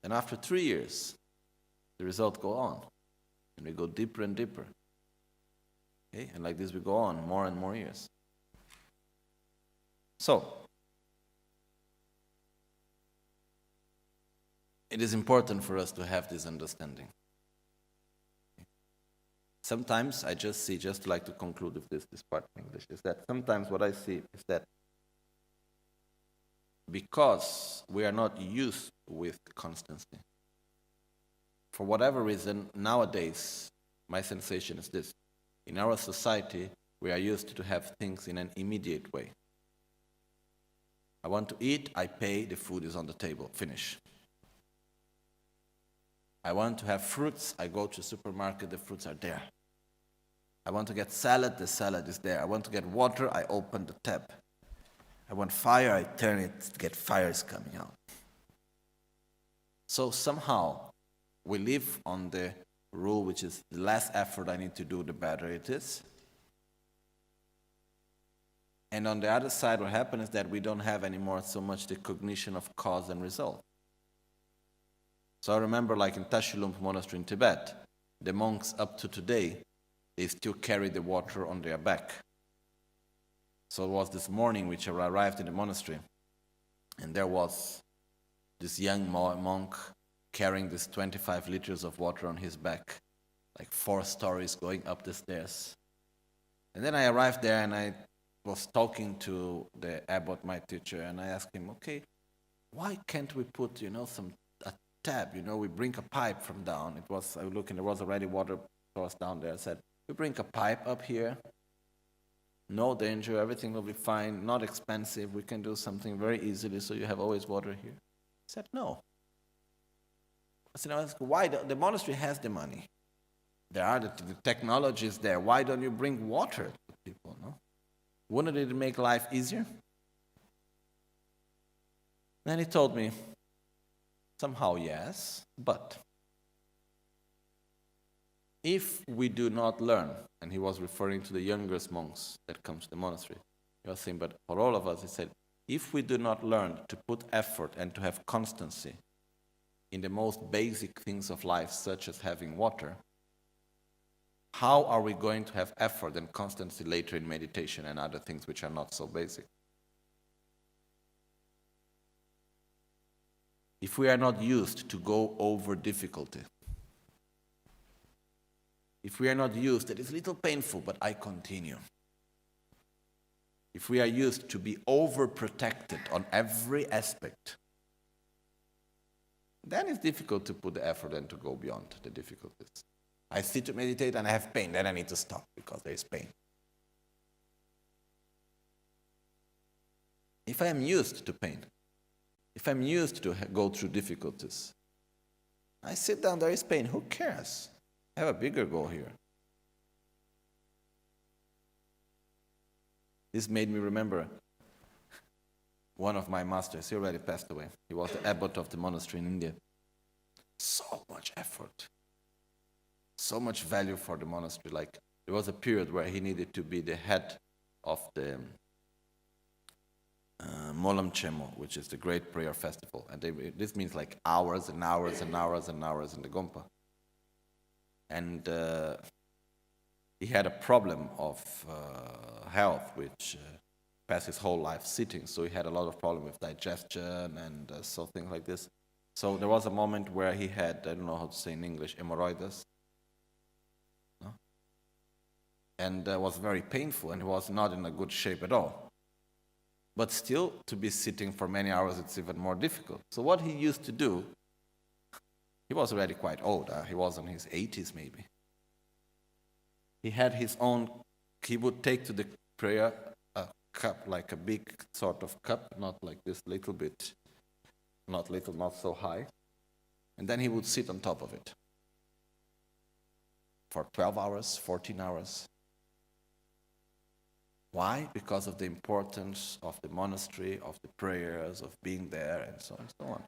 Speaker 2: And after 3 years, the results go on. And we go deeper and deeper. Okay? And like this we go on, more and more years. So, it is important for us to have this understanding. Sometimes I just see, just like to conclude with this part in English, is that sometimes what I see is that because we are not used with constancy, for whatever reason, nowadays, my sensation is this. In our society, we are used to have things in an immediate way. I want to eat, I pay, the food is on the table, finish. I want to have fruits, I go to the supermarket, the fruits are there. I want to get salad, the salad is there. I want to get water, I open the tap. I want fire, I turn it, get fires coming out. So somehow, we live on the rule which is the less effort I need to do, the better it is. And on the other side, what happens is that we don't have anymore so much the cognition of cause and result. So I remember like in Tashilump monastery in Tibet, the monks up to today, they still carry the water on their back. So it was this morning which I arrived in the monastery, and there was this young monk carrying this 25 liters of water on his back, like 4 stories going up the stairs. And then I arrived there and I was talking to the abbot, my teacher, and I asked him, okay, why can't we put, a tap, we bring a pipe from down. I was looking, there was already water source down there. I said, we bring a pipe up here, no danger, everything will be fine, not expensive, we can do something very easily so you have always water here. He said, no. I said, why? The monastery has the money. There are the technologies there. Why don't you bring water to people, no? Wouldn't it make life easier? Then he told me, somehow yes, but if we do not learn, and he was referring to the youngest monks that comes to the monastery, he was saying, but for all of us, he said, if we do not learn to put effort and to have constancy in the most basic things of life, such as having water, how are we going to have effort and constancy later in meditation and other things which are not so basic? If we are not used to go over difficulty, if we are not used, that is a little painful, but I continue. If we are used to be overprotected on every aspect, then it's difficult to put the effort and to go beyond the difficulties. I sit to meditate and I have pain, then I need to stop because there is pain. If I am used to pain, if I'm used to go through difficulties, I sit down, there is pain, who cares? I have a bigger goal here. This made me remember one of my masters. He already passed away. He was the abbot of the monastery in India. So much effort, so much value for the monastery. Like there was a period where he needed to be the head of the Molam Chemo, which is the great prayer festival. And this means like hours and hours and hours and hours in the Gompa. And he had a problem of health, which passed his whole life sitting. So he had a lot of problem with digestion and so things like this. So there was a moment where he had, I don't know how to say in English, hemorrhoids. No? And was very painful, and he was not in a good shape at all. But still, to be sitting for many hours, it's even more difficult. So what he used to do, he was already quite old. He was in his 80s maybe. He had his own, he would take to the prayer a cup, like a big sort of cup, not like this little bit, not little, not so high. And then he would sit on top of it for 12 hours, 14 hours. Why? Because of the importance of the monastery, of the prayers, of being there, and so on and so on.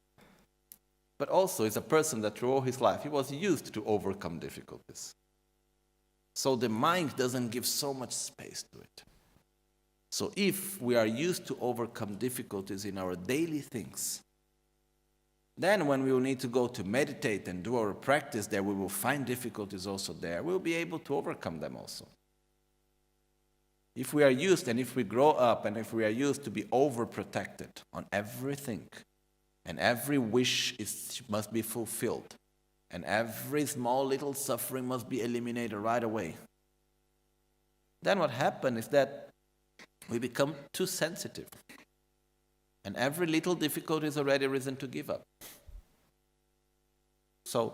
Speaker 2: But also, it's a person that through all his life, he was used to overcome difficulties. So the mind doesn't give so much space to it. So if we are used to overcome difficulties in our daily things, then when we will need to go to meditate and do our practice there, we will find difficulties also there. We'll be able to overcome them also. If we are used, and if we grow up, and if we are used to be overprotected on everything, and every wish must be fulfilled, and every small little suffering must be eliminated right away, then what happens is that we become too sensitive. And every little difficulty is already reason to give up. So,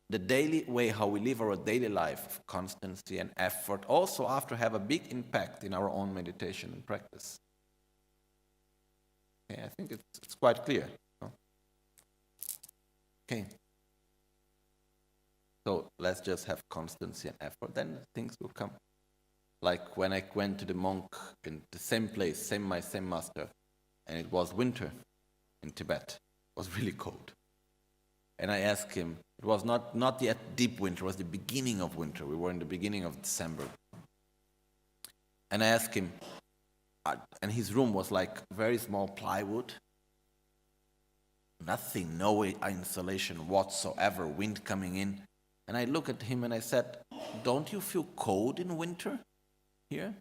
Speaker 2: the daily way how we live our daily life of constancy and effort also after have a big impact in our own meditation and practice. Okay, I think it's quite clear. No? Okay. So let's just have constancy and effort, then things will come. Like when I went to the monk in the same place, same master, and it was winter in Tibet. It was really cold. And I asked him, it was not yet deep winter, it was the beginning of winter. We were in the beginning of December. And I asked him, and his room was like very small plywood. Nothing, no insulation whatsoever, wind coming in. And I looked at him and I said, don't you feel cold in winter here?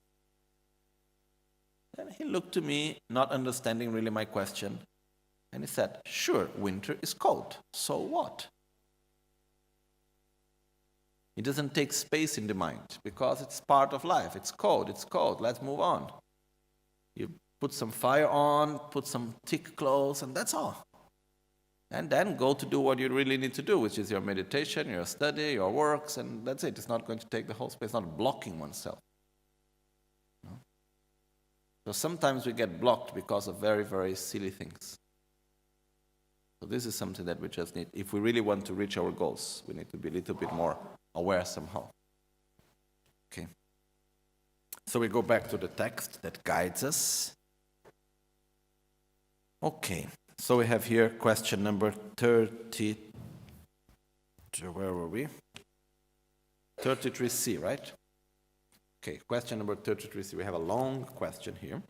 Speaker 2: And he looked to me, not understanding really my question. And he said, sure, winter is cold. So what? It doesn't take space in the mind because it's part of life. It's cold, let's move on. You put some fire on, put some thick clothes, and that's all. And then go to do what you really need to do, which is your meditation, your study, your works, and that's it. It's not going to take the whole space, it's not blocking oneself. No? So sometimes we get blocked because of very, very silly things. So this is something that we just need. If we really want to reach our goals, we need to be a little bit more aware somehow. Okay. So we go back to the text that guides us. Okay. So we have here question number 30. Where were we? 33C, right? Okay, question number 33C. We have a long question here.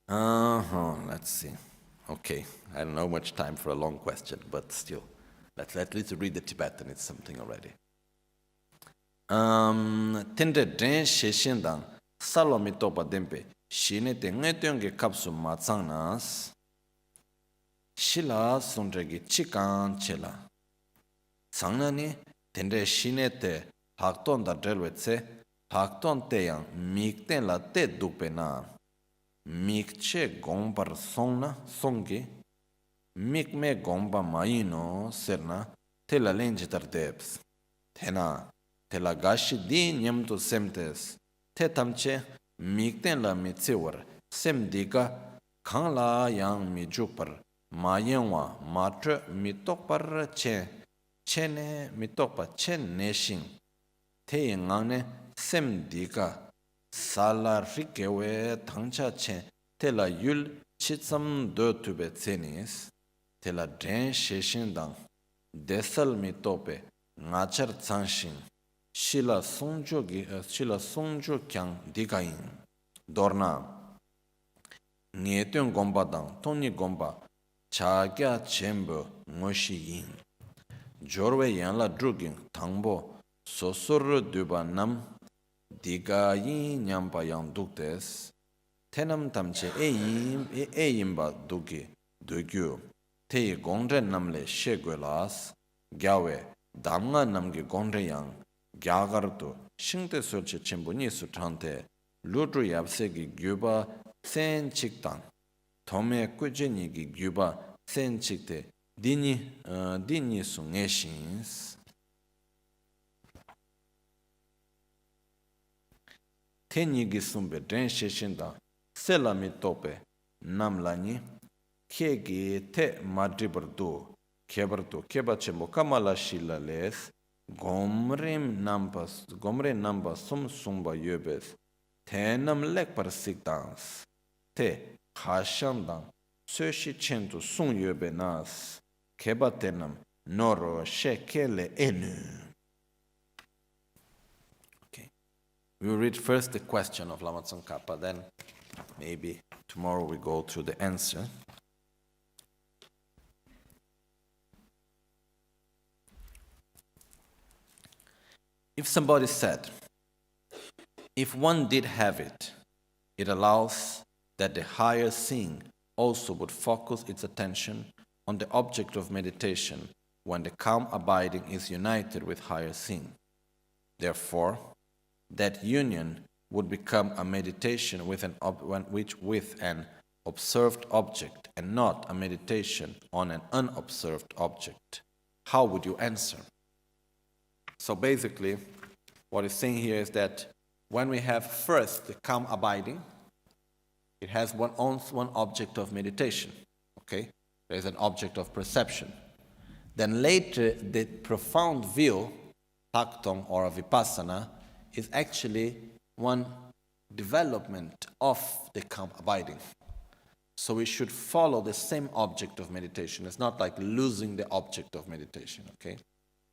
Speaker 2: Let's see. Okay, I don't know much time for a long question, but still. Let's at least read the Tibetan, it's something already. Tende den sheshendang salomi topa dempe shine te ngetyonge kapsu matsangnas shila sundragi chikan chela sangnani tende shine te hakton da drelwetse hakton te yang mikten la te dukpe na mikche gombar songna songi mikme gomba maino serna tela lenjitar debs tena tela gashi di nyamto semtes te tamche mikten la mitsewar semdika kangla yang mi jupar mayenwa matra mitokpar chene mitokpa chen neshin te ngangne semdika sala rikewe tangcha chen tela yul chitsam do tube tsenis tela dren sheshin dang desal mi tope ngachar tsanshin shila songjo kyang digayin dorna ngetyon gomba dang toni gomba chagya chembo ngoshi yin jorwe yanla drugin tangbo sosur duba nam digayin nyamba yang duktes tenam tamche eyimba dugi dugyu te gongre namle shegwelas gyawe damga namgi gongre yang gyagardo shingte solche chenpo nisu trante ludu yapsegi gyuba sen chiktan tome kujeni gi gyuba sen chikte dini su ngeshins tenyi gi sumbe dren sheshinda selami tope namlani kegi te madribardu keba chembo kamala shila les gomre namba sumba yobes tenam lekpar siktans te khashandang söshi chentu sung yobe nas keba tenam noro shekele enu. Okay. We will read first the question of Lama Tsongkhapa, then maybe tomorrow we go through the answer. If somebody said, if one did have it, it allows that the higher seeing also would focus its attention on the object of meditation when the calm abiding is united with higher seeing. Therefore, that union would become a meditation with an observed object and not a meditation on an unobserved object. How would you answer? So basically, what it's saying here is that when we have first the calm abiding, it has one object of meditation, okay? There is an object of perception. Then later, the profound view, taktong or a vipassana, is actually one development of the calm abiding. So we should follow the same object of meditation. It's not like losing the object of meditation, okay?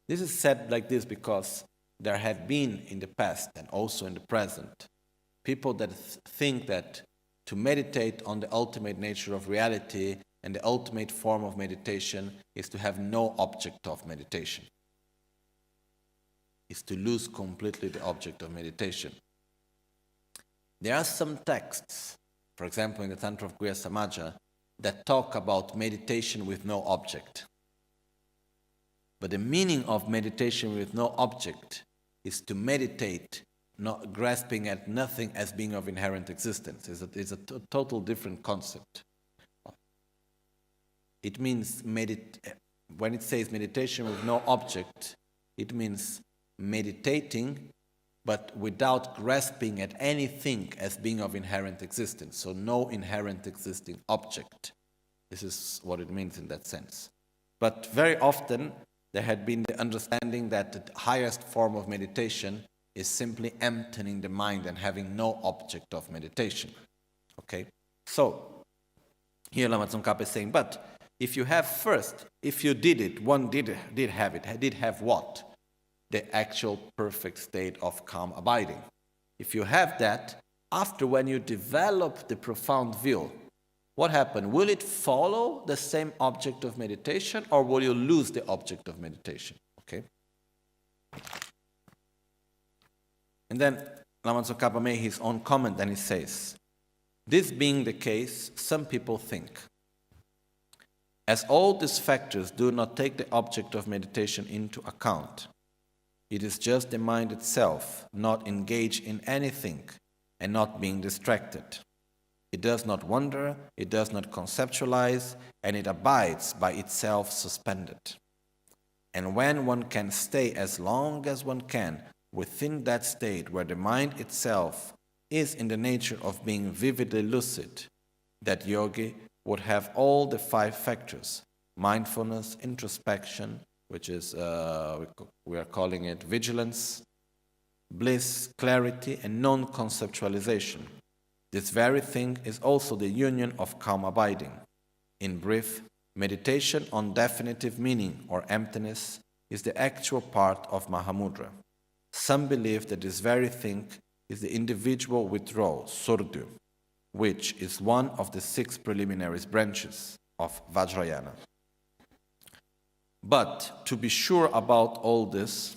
Speaker 2: This is said like this because there have been in the past and also in the present people that think that to meditate on the ultimate nature of reality and the ultimate form of meditation is to have no object of meditation. Is to lose completely the object of meditation. There are some texts, for example in the Tantra of Guhya Samaja, that talk about meditation with no object. But the meaning of meditation with no object is to meditate, not grasping at nothing as being of inherent existence. It's a total different concept. It means, when it says meditation with no object, it means meditating, but without grasping at anything as being of inherent existence. So no inherent existing object. This is what it means in that sense. But very often, there had been the understanding that the highest form of meditation is simply emptying the mind and having no object of meditation. Okay? So, here Lama Tsongkhapa is saying, but if you have first, if you did it, one did have it, did have what? The actual perfect state of calm abiding. If you have that, after when you develop the profound view, what happened? Will it follow the same object of meditation or will you lose the object of meditation? Okay? And then Lama Tsongkhapa made his own comment and he says, this being the case, some people think, as all these factors do not take the object of meditation into account, it is just the mind itself not engaged in anything and not being distracted. It does not wonder, it does not conceptualize, and it abides by itself suspended. And when one can stay as long as one can within that state where the mind itself is in the nature of being vividly lucid, that yogi would have all the 5 factors, mindfulness, introspection, which is, we are calling it vigilance, bliss, clarity, and non-conceptualization. This very thing is also the union of calm abiding. In brief, Meditation on definitive meaning or emptiness is the actual part of Mahamudra. Some believe that this very thing is the individual withdrawal, surdu, which is one of the 6 preliminary branches of Vajrayana. But to be sure about all this,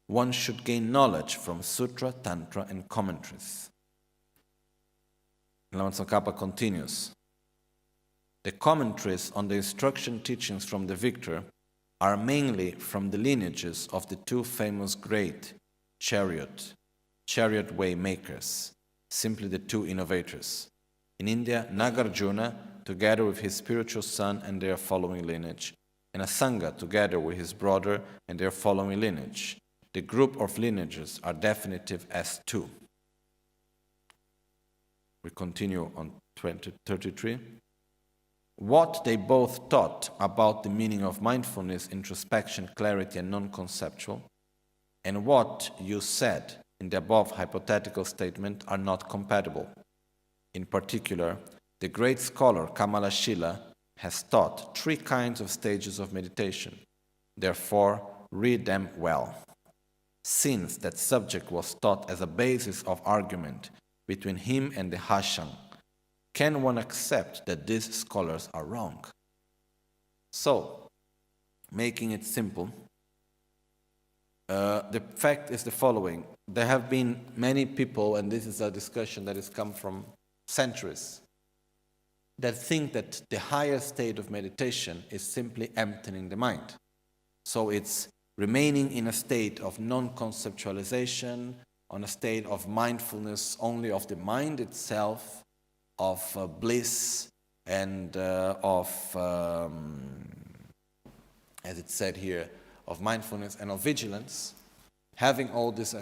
Speaker 2: one should gain knowledge from sutra, tantra, and commentaries. Lama Tsongkhapa continues. The commentaries on the instruction teachings from the victor are mainly from the lineages of the 2 famous great chariot way makers, simply the 2 innovators. In India, Nagarjuna, together with his spiritual son and their following lineage, and Asanga, together with his brother and their following lineage. The group of lineages are definitive as 2. We continue on 33. What they both taught about the meaning of mindfulness, introspection, clarity, and non-conceptual, and what you said in the above hypothetical statement are not compatible. In particular, the great scholar Kamalashila has taught 3 kinds of stages of meditation. Therefore, read them well. Since that subject was taught as a basis of argument between him and the Hashang, can one accept that these scholars are wrong? So, making it simple, the fact is the following. There have been many people, and this is a discussion that has come from centuries, that think that the higher state of meditation is simply emptying the mind. So it's remaining in a state of non-conceptualization, on a state of mindfulness only of the mind itself, of bliss and as it said here, of mindfulness and of vigilance, having all these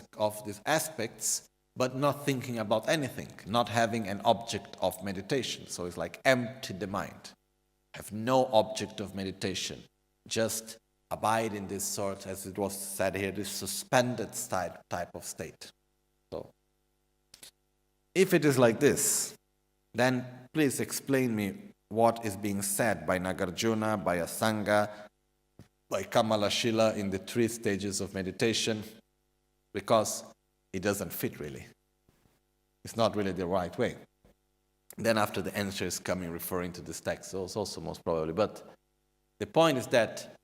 Speaker 2: aspects, but not thinking about anything, not having an object of meditation. So it's like empty the mind, have no object of meditation, just abide in this sort, as it was said here, this suspended type of state. So, if it is like this, then please explain me what is being said by Nagarjuna, by Asanga, by Kamalashila in the 3 stages of meditation, because it doesn't fit really. It's not really the right way. Then after the answer is coming referring to this text also most probably. But the point is that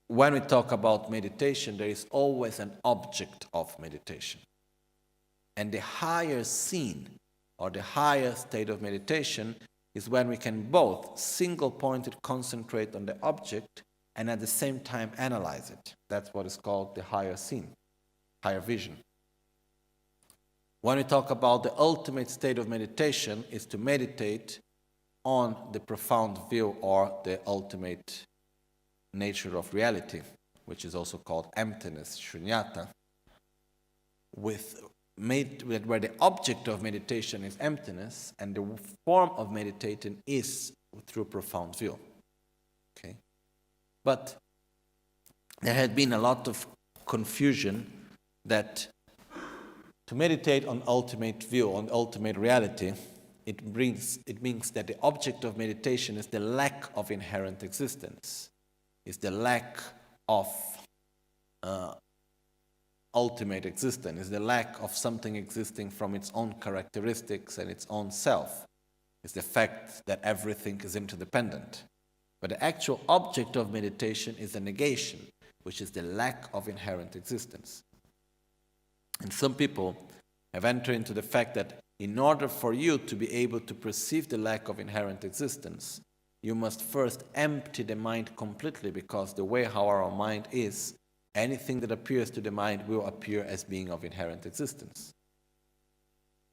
Speaker 2: when we talk about meditation, there is always an object of meditation. And the higher scene or the higher state of meditation is when we can both single-pointed concentrate on the object and at the same time analyze it. That's what is called the higher scene, higher vision. When we talk about the ultimate state of meditation is to meditate on the profound view or the ultimate nature of reality, which is also called emptiness, shunyata, where the object of meditation is emptiness and the form of meditating is through profound view. Okay? But there had been a lot of confusion that to meditate on ultimate view, on ultimate reality, it means that the object of meditation is the lack of inherent existence, is the lack of ultimate existence, is the lack of something existing from its own characteristics and its own self. It's the fact that everything is interdependent. But the actual object of meditation is a negation, which is the lack of inherent existence. And some people have entered into the fact that in order for you to be able to perceive the lack of inherent existence, you must first empty the mind completely, because the way how our mind is, anything that appears to the mind will appear as being of inherent existence.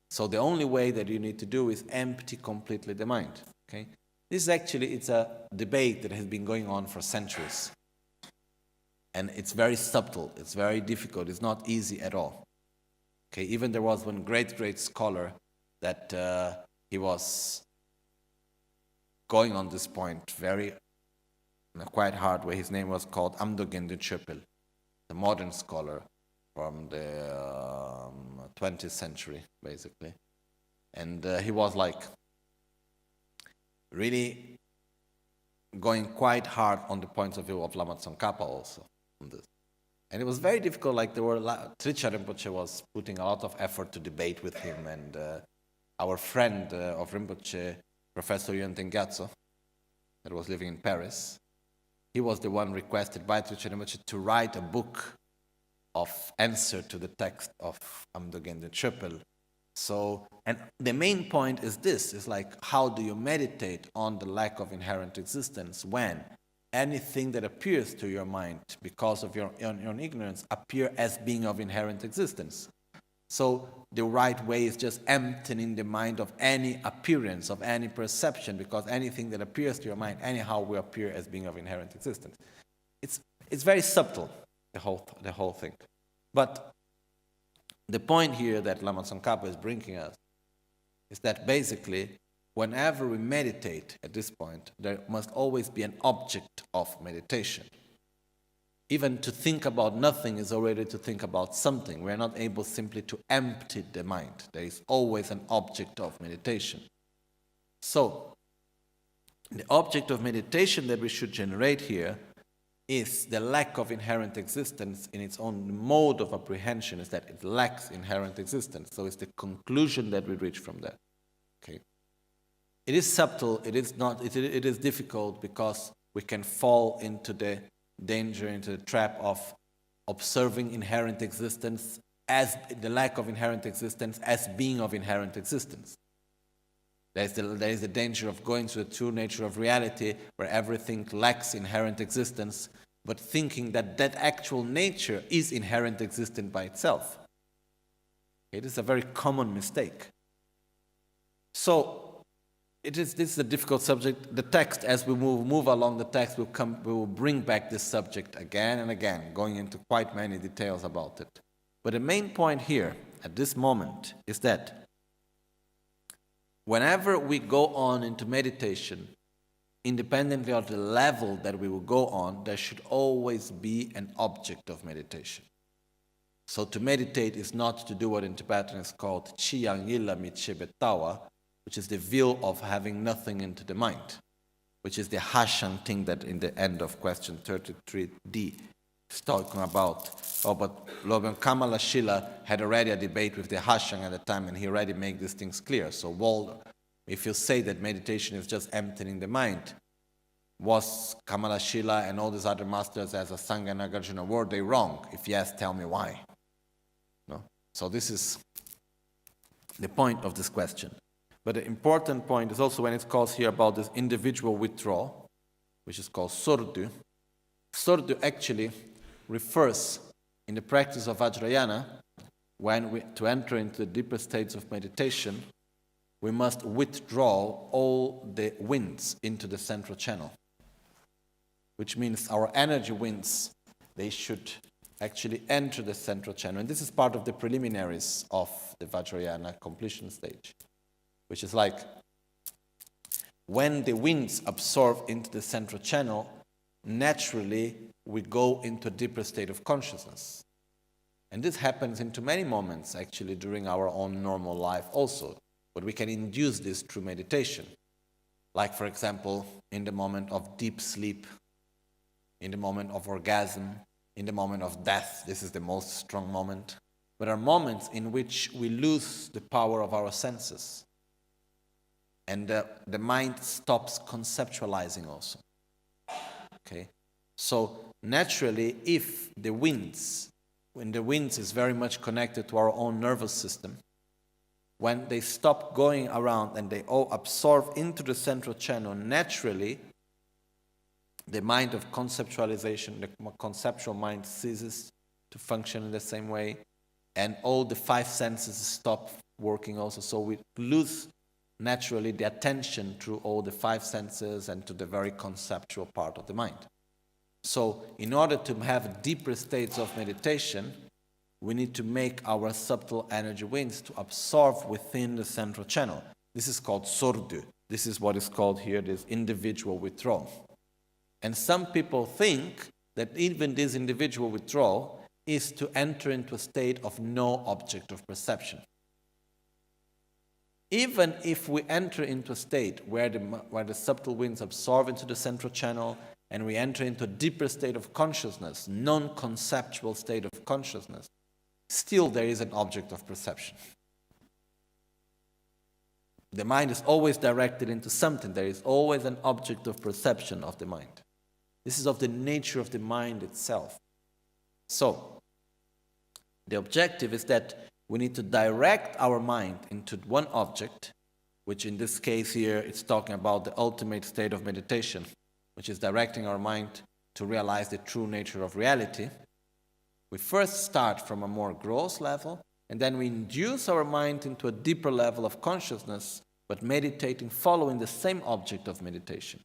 Speaker 2: So the only way that you need to do is empty completely the mind. Okay? This is actually, it's a debate that has been going on for centuries. And it's very subtle, it's very difficult, it's not easy at all. Okay, even there was one great scholar that he was going on this point very in a quite hard way. His name was called Amdogen de Chöpel, the modern scholar from the 20th century, basically. And he was like really going quite hard on the points of view of Lama Tsongkhapa also on this. And it was very difficult, like Trijja Rinpoche was putting a lot of effort to debate with him, and our friend of Rinpoche, Professor Yönten Gyatso, that was living in Paris, he was the one requested by Trijja Rinpoche to write a book of answer to the text of Amdogen the Triple. So, and the main point is this, is like, how do you meditate on the lack of inherent existence when anything that appears to your mind because of your own ignorance appear as being of inherent existence? So the right way is just emptying the mind of any appearance, of any perception, because anything that appears to your mind anyhow will appear as being of inherent existence. It's very subtle, the whole thing. But the point here that Lama Tsongkhapa is bringing us is that basically, whenever we meditate at this point, there must always be an object of meditation. Even to think about nothing is already to think about something. We are not able simply to empty the mind. There is always an object of meditation. So, the object of meditation that we should generate here is the lack of inherent existence in its own mode of apprehension, is that it lacks inherent existence. So it's the conclusion that we reach from that. Okay. It is subtle, it is difficult, because we can fall into the danger, into the trap of observing inherent existence as the lack of inherent existence as being of inherent existence. There is the danger of going to the true nature of reality where everything lacks inherent existence, but thinking that that actual nature is inherent existent by itself. It is a very common mistake. So, this is a difficult subject. The text, as we move along the text, we will bring back this subject again and again, going into quite many details about it. But the main point here, at this moment, is that whenever we go on into meditation, independently of the level that we will go on, there should always be an object of meditation. So to meditate is not to do what in Tibetan is called Chiyang Yila Michebetawa, which is the will of having nothing into the mind, which is the Hashan thing that in the end of question 33D is talking about. Oh, but Loben Kamala Shila had already a debate with the Hashan at the time, and he already made these things clear. So if you say that meditation is just emptying the mind, was Kamala Shila and all these other masters as a Sangha and Nagarjuna, were they wrong? If yes, tell me why. No? So this is the point of this question. But the important point is also when it calls here about this individual withdrawal, which is called Sordu. Sordu actually refers in the practice of Vajrayana, to enter into the deeper states of meditation, we must withdraw all the winds into the central channel, which means our energy winds, they should actually enter the central channel. And this is part of the preliminaries of the Vajrayana completion stage, which is like when the winds absorb into the central channel, naturally we go into a deeper state of consciousness. And this happens into many moments actually during our own normal life also. But we can induce this through meditation. Like, for example, in the moment of deep sleep, in the moment of orgasm, in the moment of death. This is the most strong moment. But there are moments in which we lose the power of our senses. And the mind stops conceptualizing also. Okay? So, naturally, if when the winds is very much connected to our own nervous system, when they stop going around and they all absorb into the central channel, naturally, the mind of conceptualization, the conceptual mind ceases to function in the same way, and all the five senses stop working also. So we lose naturally the attention through all the five senses and to the very conceptual part of the mind. So in order to have deeper states of meditation, we need to make our subtle energy winds to absorb within the central channel. This is called sordu. This is what is called here this individual withdrawal. And some people think that even this individual withdrawal is to enter into a state of no object of perception. even if we enter into a state where the subtle winds absorb into the central channel and we enter into a deeper state of consciousness, non-conceptual state of consciousness, still there is an object of perception. The mind is always directed into something. There is always an object of perception of the mind. This is of the nature of the mind itself. So, the objective is that we need to direct our mind into one object, which in this case here, it's talking about the ultimate state of meditation, which is directing our mind to realize the true nature of reality. We first start from a more gross level, and then we induce our mind into a deeper level of consciousness, but meditating following the same object of meditation.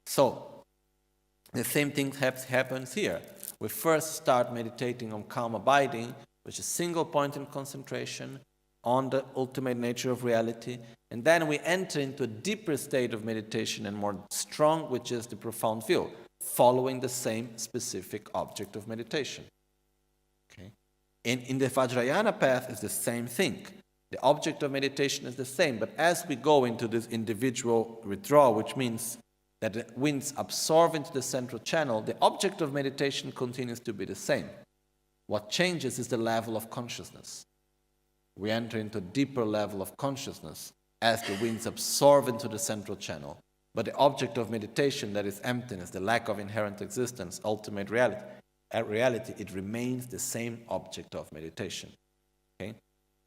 Speaker 2: So, the same thing happens here. We first start meditating on calm abiding, which is single point in concentration on the ultimate nature of reality, and then we enter into a deeper state of meditation and more strong, which is the profound view, following the same specific object of meditation. Okay? In the Vajrayana path, it's the same thing. The object of meditation is the same, but as we go into this individual withdrawal, which means that the winds absorb into the central channel, the object of meditation continues to be the same. What changes is the level of consciousness. We enter into a deeper level of consciousness as the winds absorb into the central channel. But the object of meditation, that is emptiness, the lack of inherent existence, ultimate reality, it remains the same object of meditation. Okay?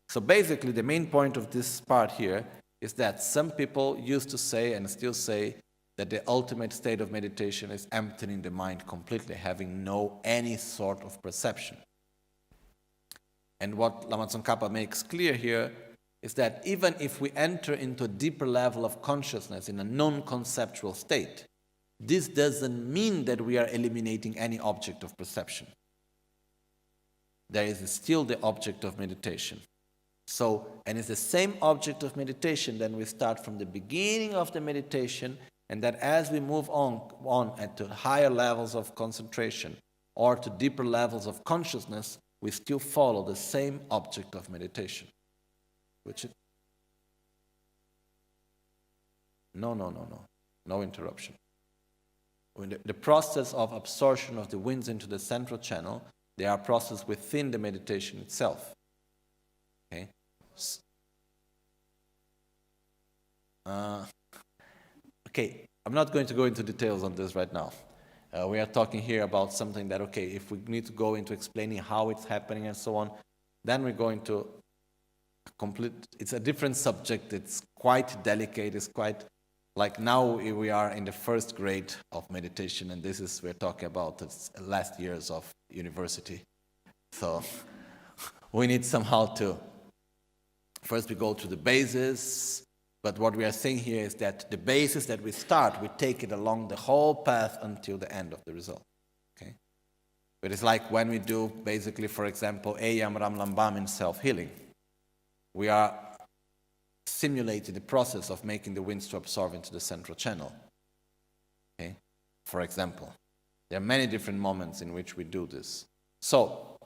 Speaker 2: So basically, the main point of this part here is that some people used to say and still say that the ultimate state of meditation is emptying the mind completely, having any sort of perception. And what Lama Tsongkhapa makes clear here is that even if we enter into a deeper level of consciousness in a non-conceptual state, this doesn't mean that we are eliminating any object of perception. There is still the object of meditation. So, and it's the same object of meditation, then we start from the beginning of the meditation, and that as we move on to higher levels of concentration or to deeper levels of consciousness, we still follow the same object of meditation. No interruption. The process of absorption of the winds into the central channel, they are processed within the meditation itself. Okay? Okay, I'm not going to go into details on this right now. We are talking here about something that, okay, if we need to go into explaining how it's happening and so on, then we're going to it's a different subject, it's quite delicate, it's quite, like now we are in the first grade of meditation, and we're talking about the last years of university. So we need somehow to, first we go to the basis, but what we are saying here is that the basis that we start, we take it along the whole path until the end of the result. Okay? But it's like when we do, basically, for example, Ayam Ram Lambam in self-healing. We are simulating the process of making the winds to absorb into the central channel. Okay? For example, there are many different moments in which we do this. So,